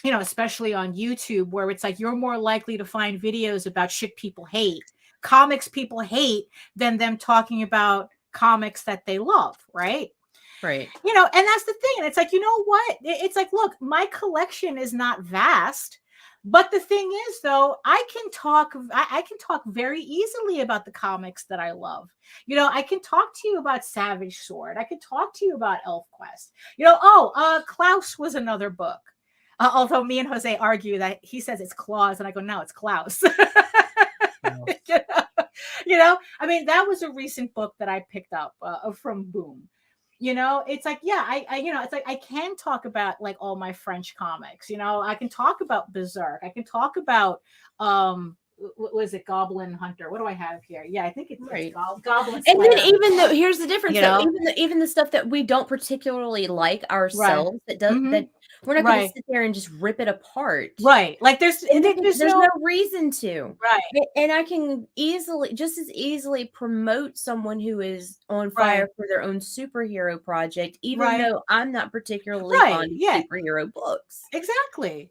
S2: especially on YouTube, where it's like you're more likely to find videos about shit people hate, comics people hate, than them talking about comics that they love, right?
S1: And
S2: that's the thing. And it's like, you know what? It's like, look, my collection is not vast, but the thing is, though, I can talk very easily about the comics that I love. I can talk to you about Savage Sword. I can talk to you about ElfQuest. Klaus was another book. Although me and Jose argue that he says it's Claus, and I go, no, it's Klaus. I mean, that was a recent book that I picked up from Boom. It's like, it's like I can talk about like all my French comics. I can talk about Berserk. I can talk about what was it, Goblin Hunter? What do I have here? Yeah, I think it's Goblin Slayer.
S1: And then even though here's the difference, even the stuff that we don't particularly like ourselves, that we're not going to sit there and just rip it apart,
S2: like there's
S1: no reason to, and I can just as easily promote someone who is on fire for their own superhero project, even though I'm not particularly fond of superhero books.
S2: Exactly.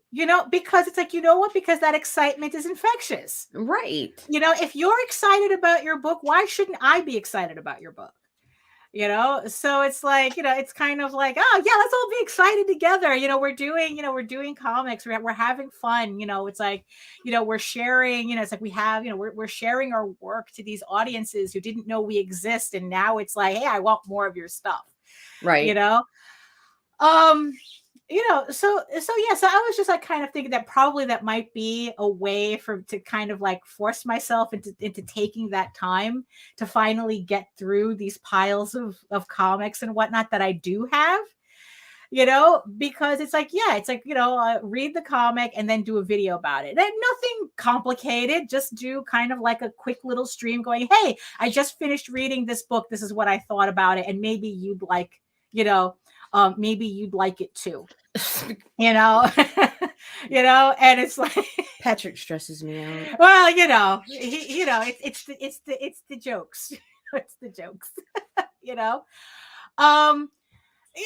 S2: Because it's like, because that excitement is infectious. If you're excited about your book, why shouldn't I be excited about your book? So it's like, it's kind of like, oh yeah, let's all be excited together. We're doing comics. We're having fun. It's like, we're sharing, it's like we have, we're sharing our work to these audiences who didn't know we exist. And now it's like, hey, I want more of your stuff. So I was just like kind of thinking that probably that might be a way to kind of like force myself into taking that time to finally get through these piles of comics and whatnot that I do have, because it's like, read the comic and then do a video about it. And nothing complicated, just do kind of like a quick little stream going, hey, I just finished reading this book. This is what I thought about it. And maybe you'd like, maybe you'd like it too, and it's like
S1: Patrick stresses me out.
S2: Well, it's the jokes, it's the jokes,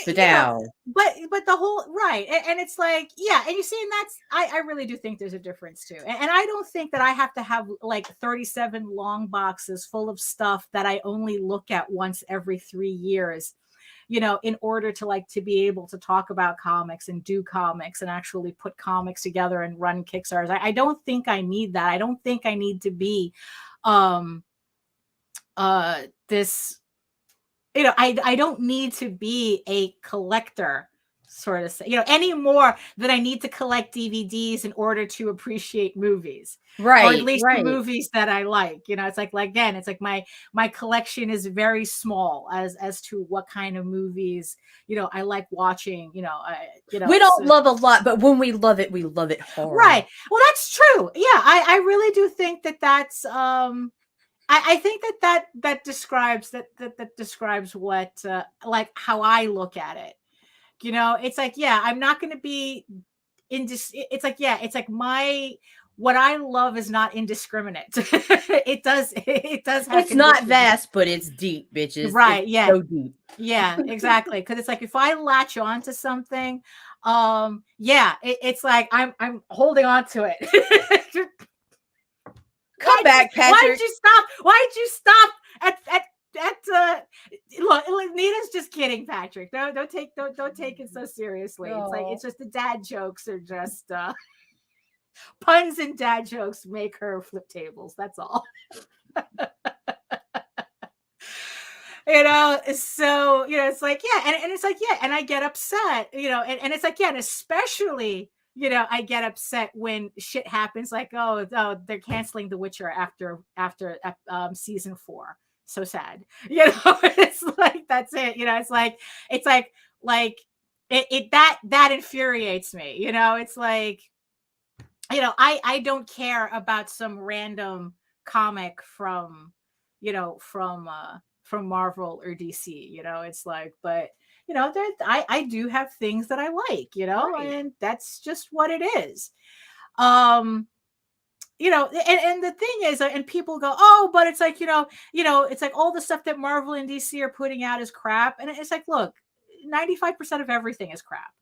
S1: Sit down.
S2: But the whole and it's like, and you see, and that's I really do think there's a difference too, and I don't think that I have to have like 37 long boxes full of stuff that I only look at once every 3 years, in order to be able to talk about comics and do comics and actually put comics together and run Kickstarters. I don't think I need that. I don't think I need to be this, I don't need to be a collector sort of, any more than I need to collect DVDs in order to appreciate movies, or at least the movies that I like. It's like again, it's like my collection is very small as to what kind of movies I like watching. We
S1: don't love a lot, but when we love it hard.
S2: Well, that's true. I really do think that that's I think that describes that describes what like how I look at it. You know, it's like, yeah, I'm not going to be it's like, yeah, it's like what I love is not indiscriminate. It does have
S1: It's not
S2: conditions.
S1: vast, but it's deep, bitches.
S2: Right.
S1: It's
S2: Yeah.
S1: so deep.
S2: Yeah, exactly. Because it's like if I latch on to something, yeah, it's like I'm holding on to it.
S1: Come back, Patrick.
S2: Why'd you stop? Why'd you stop at look, Nita's just kidding, Patrick. Don't take it so seriously. It's like, it's just the dad jokes are just puns, and dad jokes make her flip tables. That's all. You know, so, you know, it's like, yeah, and it's like, yeah, and I get upset, you know, and it's like, yeah, and especially, you know, I get upset when shit happens, like, oh, they're canceling The Witcher after season 4. So sad. You know, it's like, that's it. You know, it's like that infuriates me. You know, it's like, you know, I don't care about some random comic from, you know, from Marvel or DC. You know, it's like, but you know, I do have things that I like, you know,
S1: Right.
S2: and that's just what it is. You know, and the thing is, and people go, oh, but it's like, you know, it's like all the stuff that Marvel and DC are putting out is crap. And it's like, look, 95% of everything is crap.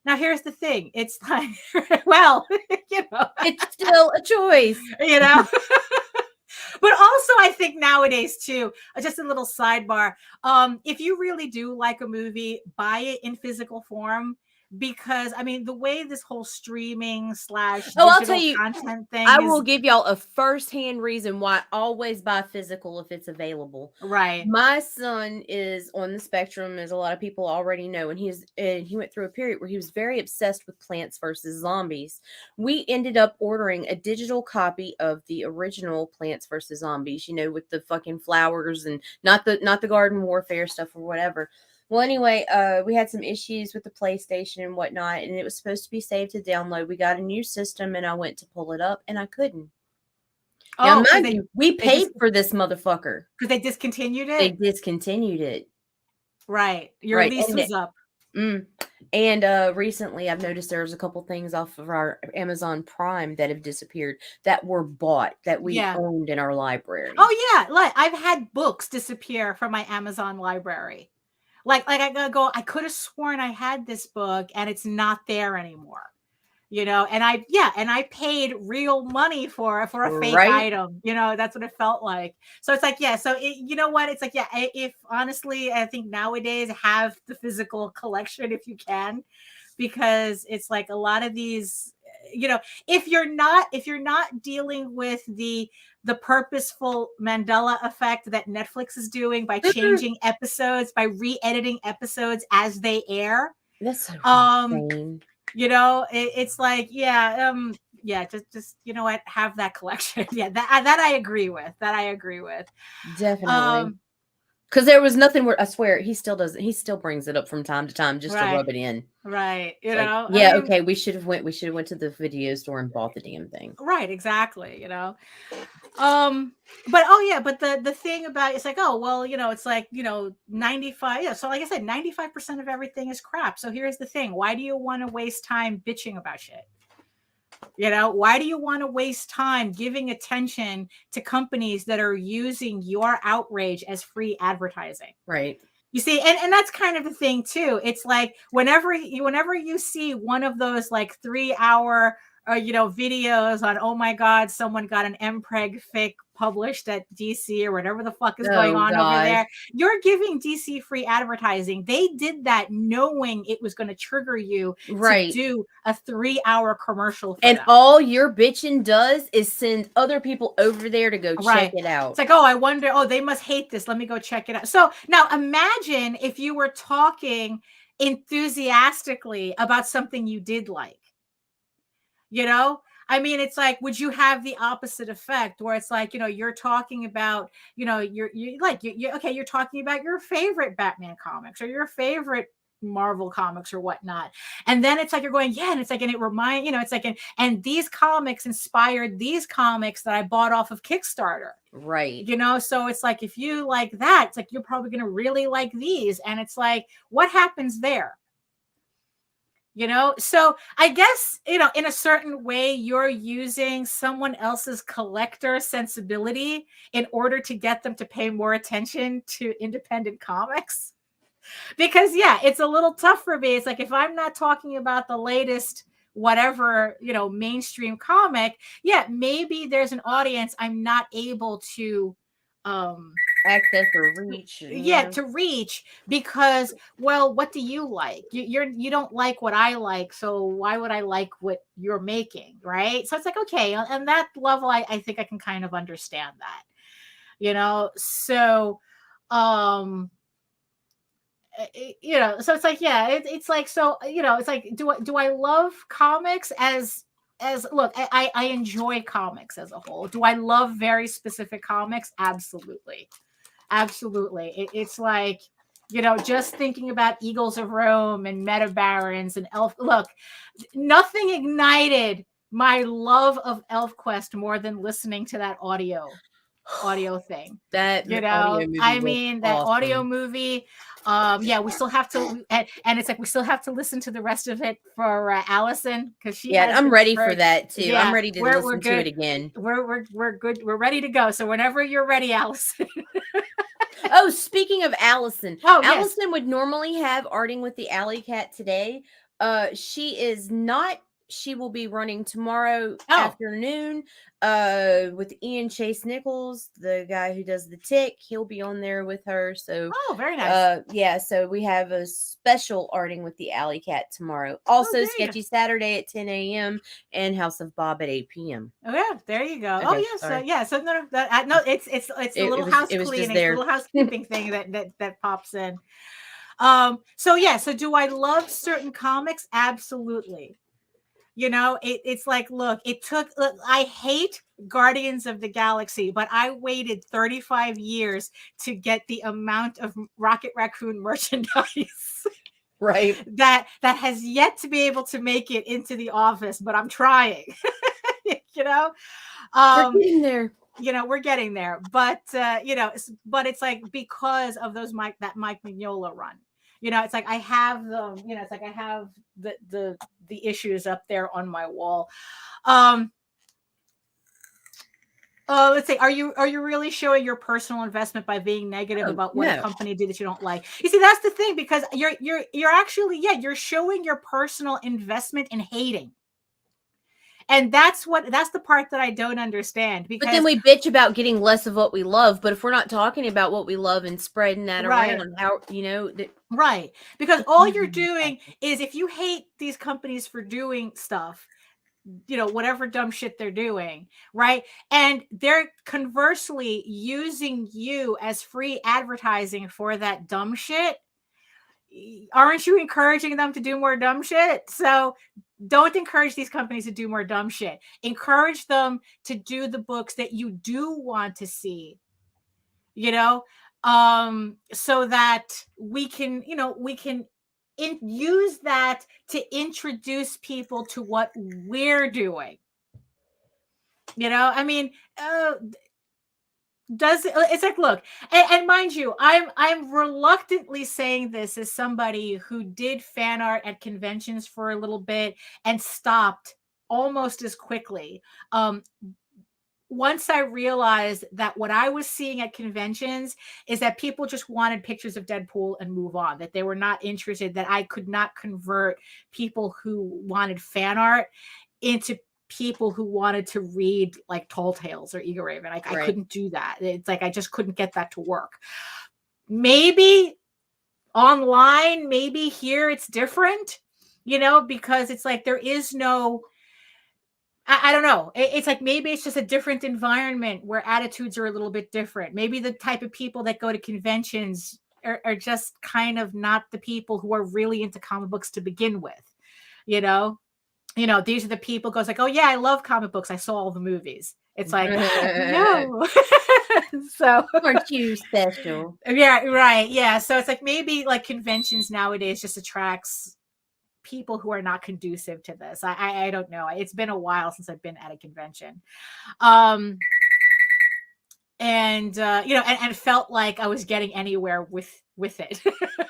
S2: Now, here's the thing. It's like, well, you know,
S1: It's still a choice.
S2: you know. But also, I think nowadays too, just a little sidebar. If you really do like a movie, buy it in physical form, because I mean, the way this whole streaming /
S1: I'll
S2: digital
S1: tell you,
S2: content thing
S1: I
S2: is,
S1: will give y'all a firsthand reason why I always buy physical if it's available.
S2: right.
S1: My son is on the spectrum, as a lot of people already know, and he went through a period where he was very obsessed with Plants vs. Zombies. We ended up ordering a digital copy of the original Plants vs. Zombies, you know, with the fucking flowers and not the garden warfare stuff or whatever. Well, anyway, we had some issues with the PlayStation and whatnot, and it was supposed to be saved to download. We got a new system, and I went to pull it up, and I couldn't. Now, mind you, we paid for this motherfucker.
S2: Because they discontinued
S1: They
S2: it?
S1: discontinued it.
S2: Right. Your
S1: Right,
S2: lease
S1: and
S2: was up.
S1: And recently, I've noticed there's a couple things off of our Amazon Prime that have disappeared that were bought that we
S2: Yeah.
S1: owned in our library.
S2: Oh, yeah. Like, I've had books disappear from my Amazon library. Like I gotta go, I could have sworn I had this book and it's not there anymore. You know, and I paid real money for a fake
S1: Right?
S2: item. You know, that's what it felt like. So it's like, yeah. So you know what? It's like, yeah. If honestly, I think nowadays have the physical collection if you can, because it's like a lot of these. You know, if you're not dealing with the purposeful Mandela effect that Netflix is doing by changing episodes, by re-editing episodes as they air,
S1: That's so insane.
S2: you know, it's like, yeah, just you know what, have that collection. Yeah, that I agree with.
S1: Definitely. Because there was nothing where I swear he still does it. He still brings it up from time to time just to rub it in.
S2: Right. You
S1: It's like,
S2: know,
S1: yeah,
S2: I mean,
S1: okay. We should have went to the video store and bought the damn thing.
S2: right, exactly. You know. But oh yeah, but the thing about it's like, oh well, you know, it's like, you know, 95. Yeah, so like I said, 95% of everything is crap. So here's the thing: why do you want to waste time bitching about shit? You know, why do you want to waste time giving attention to companies that are using your outrage as free advertising?
S1: Right.
S2: You see, and that's kind of the thing too. It's like whenever you see one of those like 3-hour you know, videos on, oh my God, someone got an MPreg fic published at DC or whatever the fuck is going on over there. You're giving DC free advertising. They did that knowing it was going to trigger you to do a 3-hour commercial for
S1: and
S2: them.
S1: all your bitching does is send other people over there to go check it out.
S2: It's like, oh, I wonder, oh, they must hate this. Let me go check it out. So now imagine if you were talking enthusiastically about something you did like. You know, I mean, it's like, would you have the opposite effect where it's like, you know, you're talking about, you know, you're talking about your favorite Batman comics or your favorite Marvel comics or whatnot. And then it's like you're going, yeah, and it's like, and it remind, it's like, and these comics inspired these comics that I bought off of Kickstarter.
S1: Right.
S2: So it's like, if you like that, it's like you're probably going to really like these. And it's like, what happens there? So I guess, in a certain way, you're using someone else's collector sensibility in order to get them to pay more attention to independent comics. Because, yeah, it's a little tough for me. It's like, if I'm not talking about the latest whatever, mainstream comic, yeah, maybe there's an audience I'm not able to
S1: access or reach.
S2: To reach, because, well, what do you like? You don't like what I like, so why would I like what you're making, right? So it's like, okay, on that level, I think I can kind of understand that, so so it's like, yeah, it's like, so it's like, do I love comics as look, I enjoy comics as a whole. Do I love very specific comics? Absolutely. It's like, just thinking about Eagles of Rome and Meta Barons and look, nothing ignited my love of ElfQuest more than listening to that audio thing.
S1: That
S2: audio movie. Yeah, we still have to, and it's like, we still have to listen to the rest of it for Allison, because she.
S1: Yeah, I'm ready for that too.
S2: Yeah,
S1: I'm ready to listen to it again.
S2: We're good. We're ready to go. So whenever you're ready, Allison.
S1: Oh, speaking of Allison,
S2: Allison
S1: would normally have Arting with the Alley Cat today. She is not. She will be running tomorrow afternoon with Ian Chase Nichols, the guy who does the Tick. He'll be on there with her. So
S2: very nice.
S1: Yeah, so we have a special Arting with the Alley Cat tomorrow. Also Sketchy Saturday at 10 a.m. and House of Bob at 8 p.m.
S2: Oh yeah, there you go.
S1: Okay,
S2: So no, it's the little house cleaning, the little housekeeping thing that pops in. So do I love certain comics? Absolutely. It's like, look, I hate Guardians of the Galaxy, but I waited 35 years to get the amount of Rocket Raccoon merchandise
S1: right
S2: that has yet to be able to make it into the office, but I'm trying.
S1: We're getting there.
S2: We're getting there, but but it's like, because of those that Mike Mignola run. It's like, I have them, it's like I have the issues up there on my wall. Let's say, are you really showing your personal investment by being negative about what a company did that you don't like? You see, that's the thing, because you're actually, you're showing your personal investment in hating. And that's the part that I don't understand. Because,
S1: but then we bitch about getting less of what we love. But if we're not talking about what we love and spreading that around, how
S2: right? Because all you're doing is, if you hate these companies for doing stuff, whatever dumb shit they're doing, right? And they're conversely using you as free advertising for that dumb shit. Aren't you encouraging them to do more dumb shit? So don't encourage these companies to do more dumb shit. Encourage them to do the books that you do want to see, so that we can use that to introduce people to what we're doing. It's like, look, and mind you, I'm reluctantly saying this as somebody who did fan art at conventions for a little bit and stopped almost as quickly. Once I realized that what I was seeing at conventions is that people just wanted pictures of Deadpool and move on, that they were not interested, that I could not convert people who wanted fan art into people who wanted to read like Tall Tales or Eagle Raven. I couldn't do that. It's like, I just couldn't get that to work. Maybe online, maybe here it's different, because it's like, there is no, I don't know. It's like, maybe it's just a different environment where attitudes are a little bit different. Maybe the type of people that go to conventions are just kind of not the people who are really into comic books to begin with, these are the people goes like, oh yeah, I love comic books. I saw all the movies. It's like, no. So
S1: Aren't you special?
S2: yeah, right. Yeah. So it's like maybe like conventions nowadays just attracts people who are not conducive to this. I don't know. It's been a while since I've been at a convention. And and felt like I was getting anywhere with it.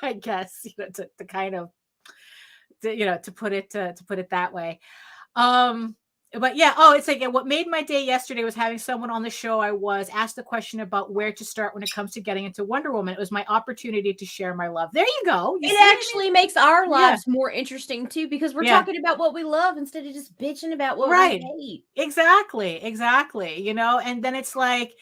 S2: I guess, to kind of to put it that way. But yeah, it's like what made my day yesterday was having someone on the show. I was asked the question about where to start when it comes to getting into Wonder Woman. It was my opportunity to share my love. There you go.
S1: It actually makes our lives
S2: Yeah.
S1: more interesting too, because we're
S2: Yeah.
S1: talking about what we love instead of just bitching about what
S2: Right.
S1: we hate.
S2: Exactly. And then it's like,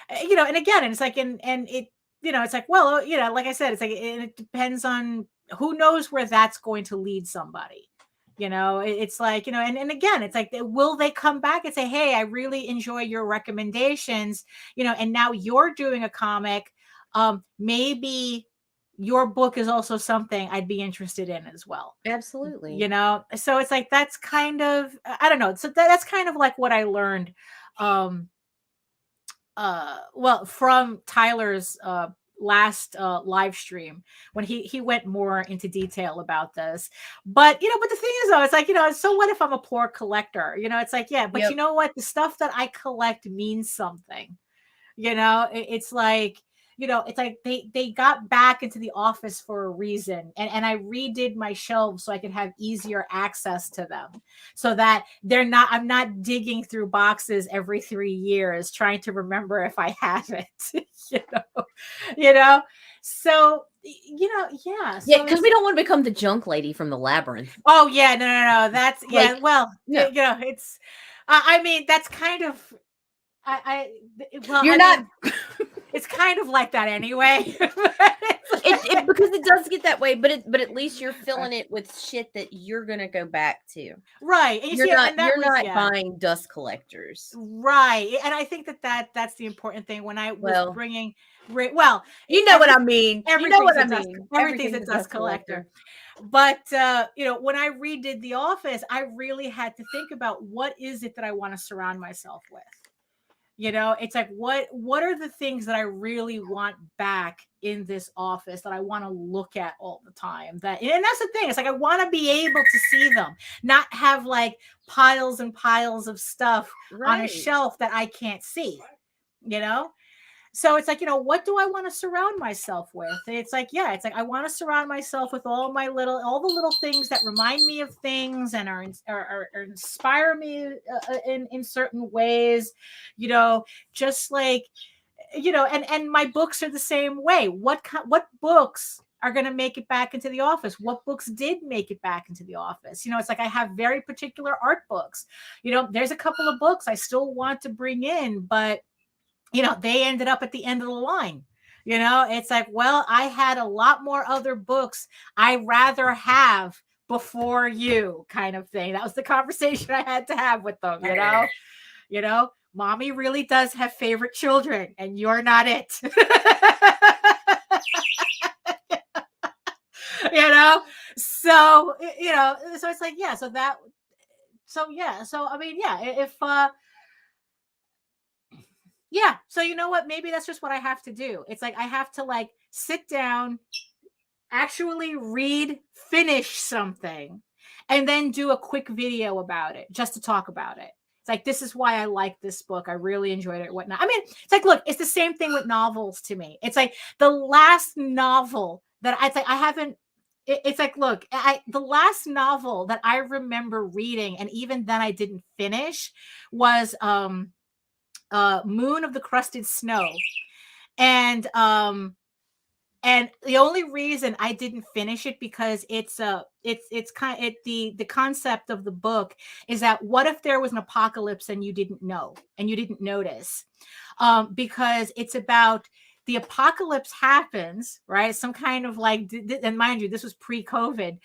S2: and again, and it's like, and it, it's like, well, like I said, it's like, it depends on who knows where that's going to lead somebody. It's like, and again, it's like, will they come back and say, hey, I really enjoy your recommendations, and now you're doing a comic. Maybe your book is also something I'd be interested in as well.
S1: Absolutely.
S2: So it's like, that's kind of, I don't know. So that's kind of like what I learned, well, from Tyler's last live stream, when he went more into detail about this. But but the thing is, though, it's like, so what if I'm a poor collector? It's like, yeah, but
S1: Yep.
S2: you know what, the stuff that I collect means something. It's like, it's like they got back into the office for a reason, and I redid my shelves so I could have easier access to them, so that I'm not digging through boxes every 3 years trying to remember if I have it. So yeah.
S1: Yeah, because we don't want to become the junk lady from the Labyrinth.
S2: Oh yeah, no. That's yeah.
S1: Like,
S2: Well,
S1: no.
S2: it's. I mean, that's kind of. Well,
S1: You're not.
S2: It's kind of like that anyway.
S1: It because it does get that way, but at least you're filling it with shit that you're gonna go back to.
S2: Right. And
S1: You're not buying dust collectors.
S2: Right. And I think that's the important thing when I was bringing. Well,
S1: you know what I mean. You know what I mean.
S2: Everything's a dust collector. But when I redid The Office, I really had to think about what is it that I want to surround myself with. It's like, what are the things that I really want back in this office that I want to look at all the time? And that's the thing. It's like, I want to be able to see them, not have like piles and piles of stuff on a shelf that I can't see, So it's like, what do I want to surround myself with? It's like, it's like, I want to surround myself with all the little things that remind me of things and are inspire me in certain ways, just like, and my books are the same way. What books are going to make it back into the office? What books did make it back into the office? It's like, I have very particular art books. There's a couple of books I still want to bring in, but they ended up at the end of the line. It's like, well, I had a lot more other books I rather have before you, kind of thing. That was the conversation I had to have with them, mommy really does have favorite children and you're not it. So it's like, so I mean, if so you know what, maybe that's just what I have to do. It's like, I have to like sit down, actually finish something, and then do a quick video about it just to talk about it. It's like, this is why I like this book. I really enjoyed it, whatnot. I mean, it's like, look, it's the same thing with novels to me. It's like the last novel that I haven't. It's like, look, the last novel that I remember reading, and even then I didn't finish, was Moon of the Crusted Snow. And the only reason I didn't finish it, because it's kind of the concept of the book is that what if there was an apocalypse and you didn't know and you didn't notice, because it's about the apocalypse happens, right? Some kind of like, and mind you, this was pre-COVID,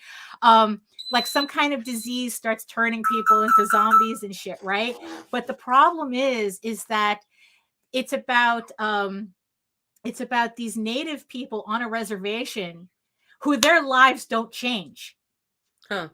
S2: like some kind of disease starts turning people into zombies and shit, right? But the problem is that it's about these native people on a reservation who their lives don't change.
S1: Huh.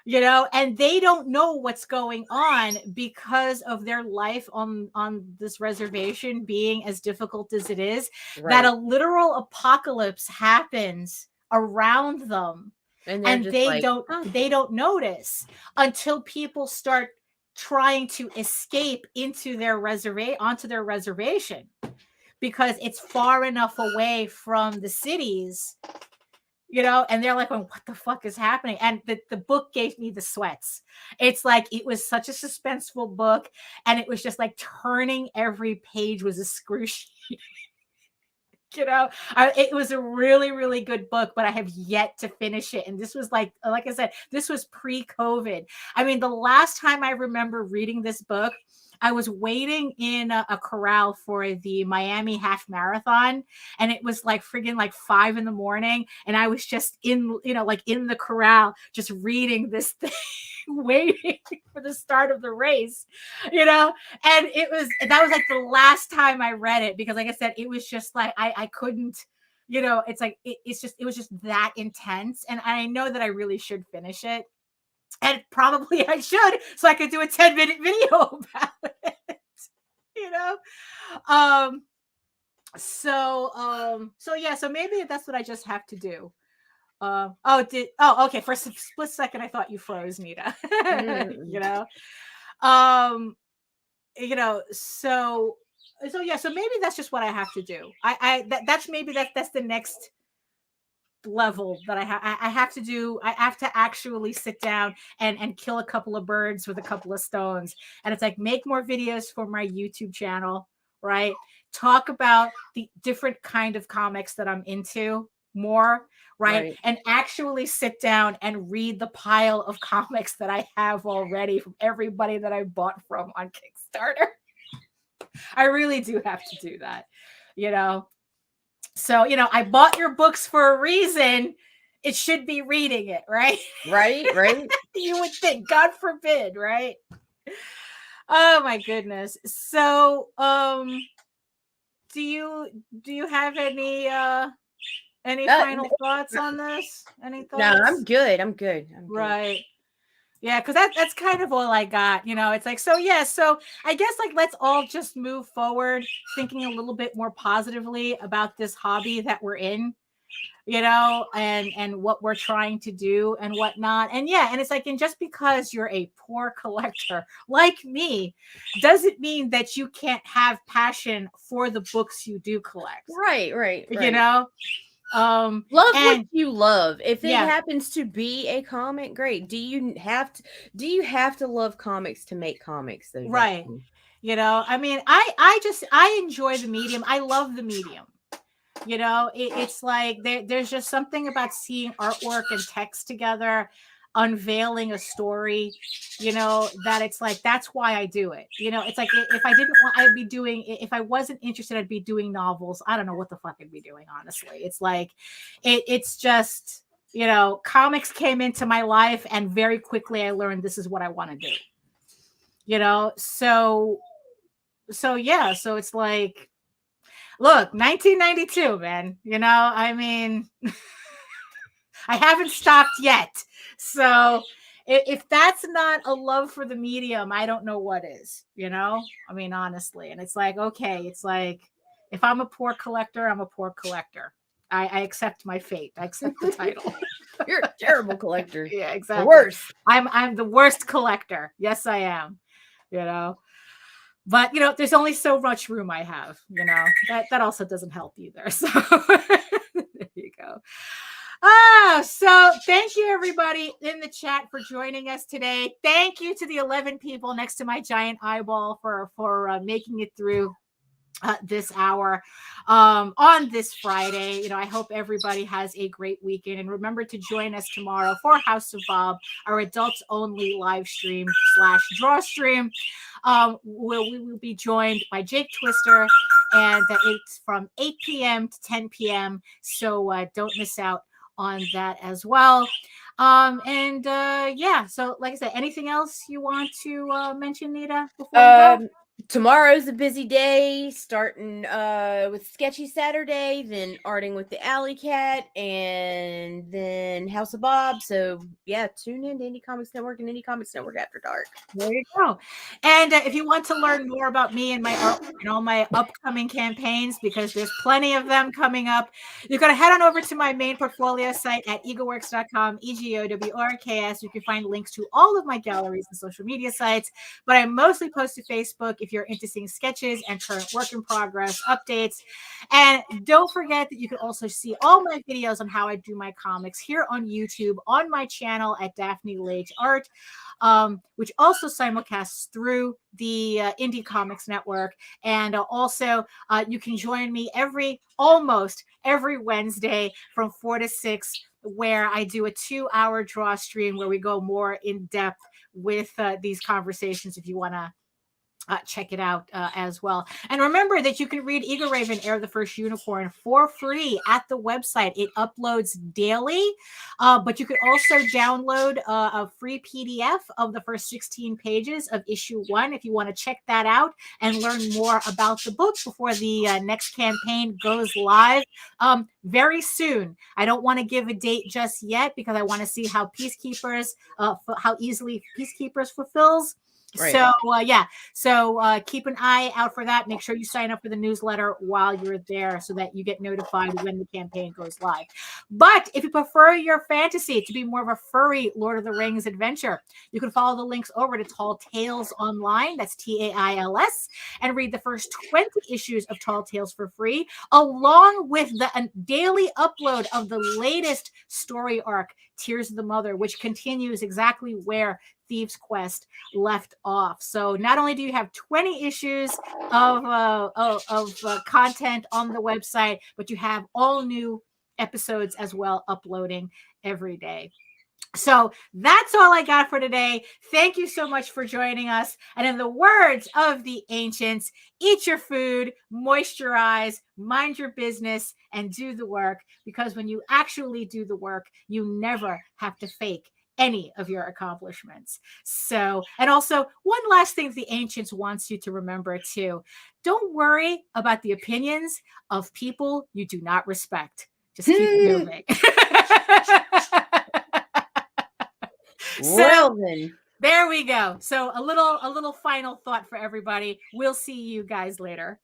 S2: and they don't know what's going on because of their life on this reservation being as difficult as it is, that a literal apocalypse happens around them, and
S1: just like,
S2: they don't notice until people start trying to escape onto their reservation, because it's far enough away from the cities, and they're like, oh, what the fuck is happening? And the book gave me the sweats. It's like, it was such a suspenseful book, and it was just like turning every page was excruciating. It was a really, really good book, but I have yet to finish it. And this was like I said, this was pre-COVID. I mean, the last time I remember reading this book, I was waiting in a corral for the Miami half marathon, and it was like friggin' like 5 a.m, and I was just in the corral, just reading this thing, waiting for the start of the race, and that was like the last time I read it, because like I said, it was just like I couldn't, it's like it was just that intense, and I know that I really should finish it. And probably I should, so I could do a 10-minute video about it, So maybe that's what I just have to do. Okay. For a split second, I thought you froze, Nita. So maybe that's just what I have to do. That's the next level that I have to do. I have to actually sit down and kill a couple of birds with a couple of stones. And it's like, make more videos for my YouTube channel, right? Talk about the different kind of comics that I'm into more, right? And actually sit down and read the pile of comics that I have already from everybody that I bought from on Kickstarter. I really do have to do that, So, I bought your books for a reason. It should be reading it, right?
S1: Right.
S2: You would think, God forbid, right? Oh my goodness. So, do you have any final thoughts on this? Any thoughts?
S1: No, I'm good.
S2: Right. Yeah, because that's kind of all I got. It's like, so I guess, like, let's all just move forward thinking a little bit more positively about this hobby that we're in, and what we're trying to do and whatnot. And it's like, and just because you're a poor collector like me, doesn't mean that you can't have passion for the books you do collect.
S1: Right.
S2: Love
S1: what you love. If it happens to be a comic, great. Do you have to love comics to make comics, though?
S2: Right. I mean, I enjoy the medium. I love the medium. It's like there's just something about seeing artwork and text together, unveiling a story, that it's like, that's why I do it. It's like, if I didn't want, if I wasn't interested, I'd be doing novels. I don't know what the fuck I'd be doing, honestly. It's like, it's just, comics came into my life, and very quickly I learned this is what I want to do. So it's like, look, 1992, man, I mean, I haven't stopped yet. So if that's not a love for the medium, I don't know what is, I mean, honestly. And it's like, okay, it's like, if I'm a poor collector, I'm a poor collector. I accept my fate. I accept the title.
S1: You're a terrible collector.
S2: Yeah, exactly.
S1: The worst.
S2: I'm the worst collector. Yes, I am. But there's only so much room I have. That also doesn't help either. So there you go. So thank you, everybody in the chat, for joining us today. Thank you to the 11 people next to my giant eyeball for making it through this hour on this Friday. I hope everybody has a great weekend, and remember to join us tomorrow for House of Bob, our adults only live stream / draw stream, where we will be joined by Jake Twister, and it's from 8 p.m. to 10 p.m. So don't miss out on that as well. So like I said, anything else you want to mention, Nita, before we go?
S1: Tomorrow's a busy day, starting with Sketchy Saturday, then arting with the Alley Cat, and then House of Bob. So yeah, tune in to Indie Comics Network and Indie Comics Network After Dark.
S2: There you go. And if you want to learn more about me and my art and all my upcoming campaigns, because there's plenty of them coming up, you're going to head on over to my main portfolio site at egoworks.com, EGOWORKS. You can find links to all of my galleries and social media sites, but I mostly post to Facebook if you're into seeing sketches and current work in progress updates. And don't forget that you can also see all my videos on how I do my comics here on YouTube on my channel at Daphne Lage Art. Which also simulcasts through the Indie Comics Network. And also, you can join me almost every Wednesday from 4 to 6, where I do a 2-hour draw stream where we go more in depth with these conversations if you want to check it out as well. And remember that you can read Eagle Raven, Heir of the First Unicorn for free at the website. It uploads daily, but you can also download a free PDF of the first 16 pages of issue 1 if you want to check that out and learn more about the book before the next campaign goes live very soon. I don't want to give a date just yet because I want to see how how easily Peacekeepers fulfills.
S1: Right.
S2: So keep an eye out for that. Make sure you sign up for the newsletter while you're there so that you get notified when the campaign goes live. But if you prefer your fantasy to be more of a furry Lord of the Rings adventure, you can follow the links over to Tall Tales Online, that's TAILS, and read the first 20 issues of Tall Tales for free, along with the daily upload of the latest story arc, Tears of the Mother, which continues exactly where Thieves Quest left off. So not only do you have 20 issues of content on the website, but you have all new episodes as well uploading every day. So that's all I got for today. Thank you so much for joining us. And in the words of the ancients, eat your food, moisturize, mind your business, and do the work. Because when you actually do the work, you never have to fake any of your accomplishments. So, and also one last thing the ancients wants you to remember too. Don't worry about the opinions of people you do not respect. Just keep moving.
S1: Well, then.
S2: There we go. So a little final thought for everybody. We'll see you guys later.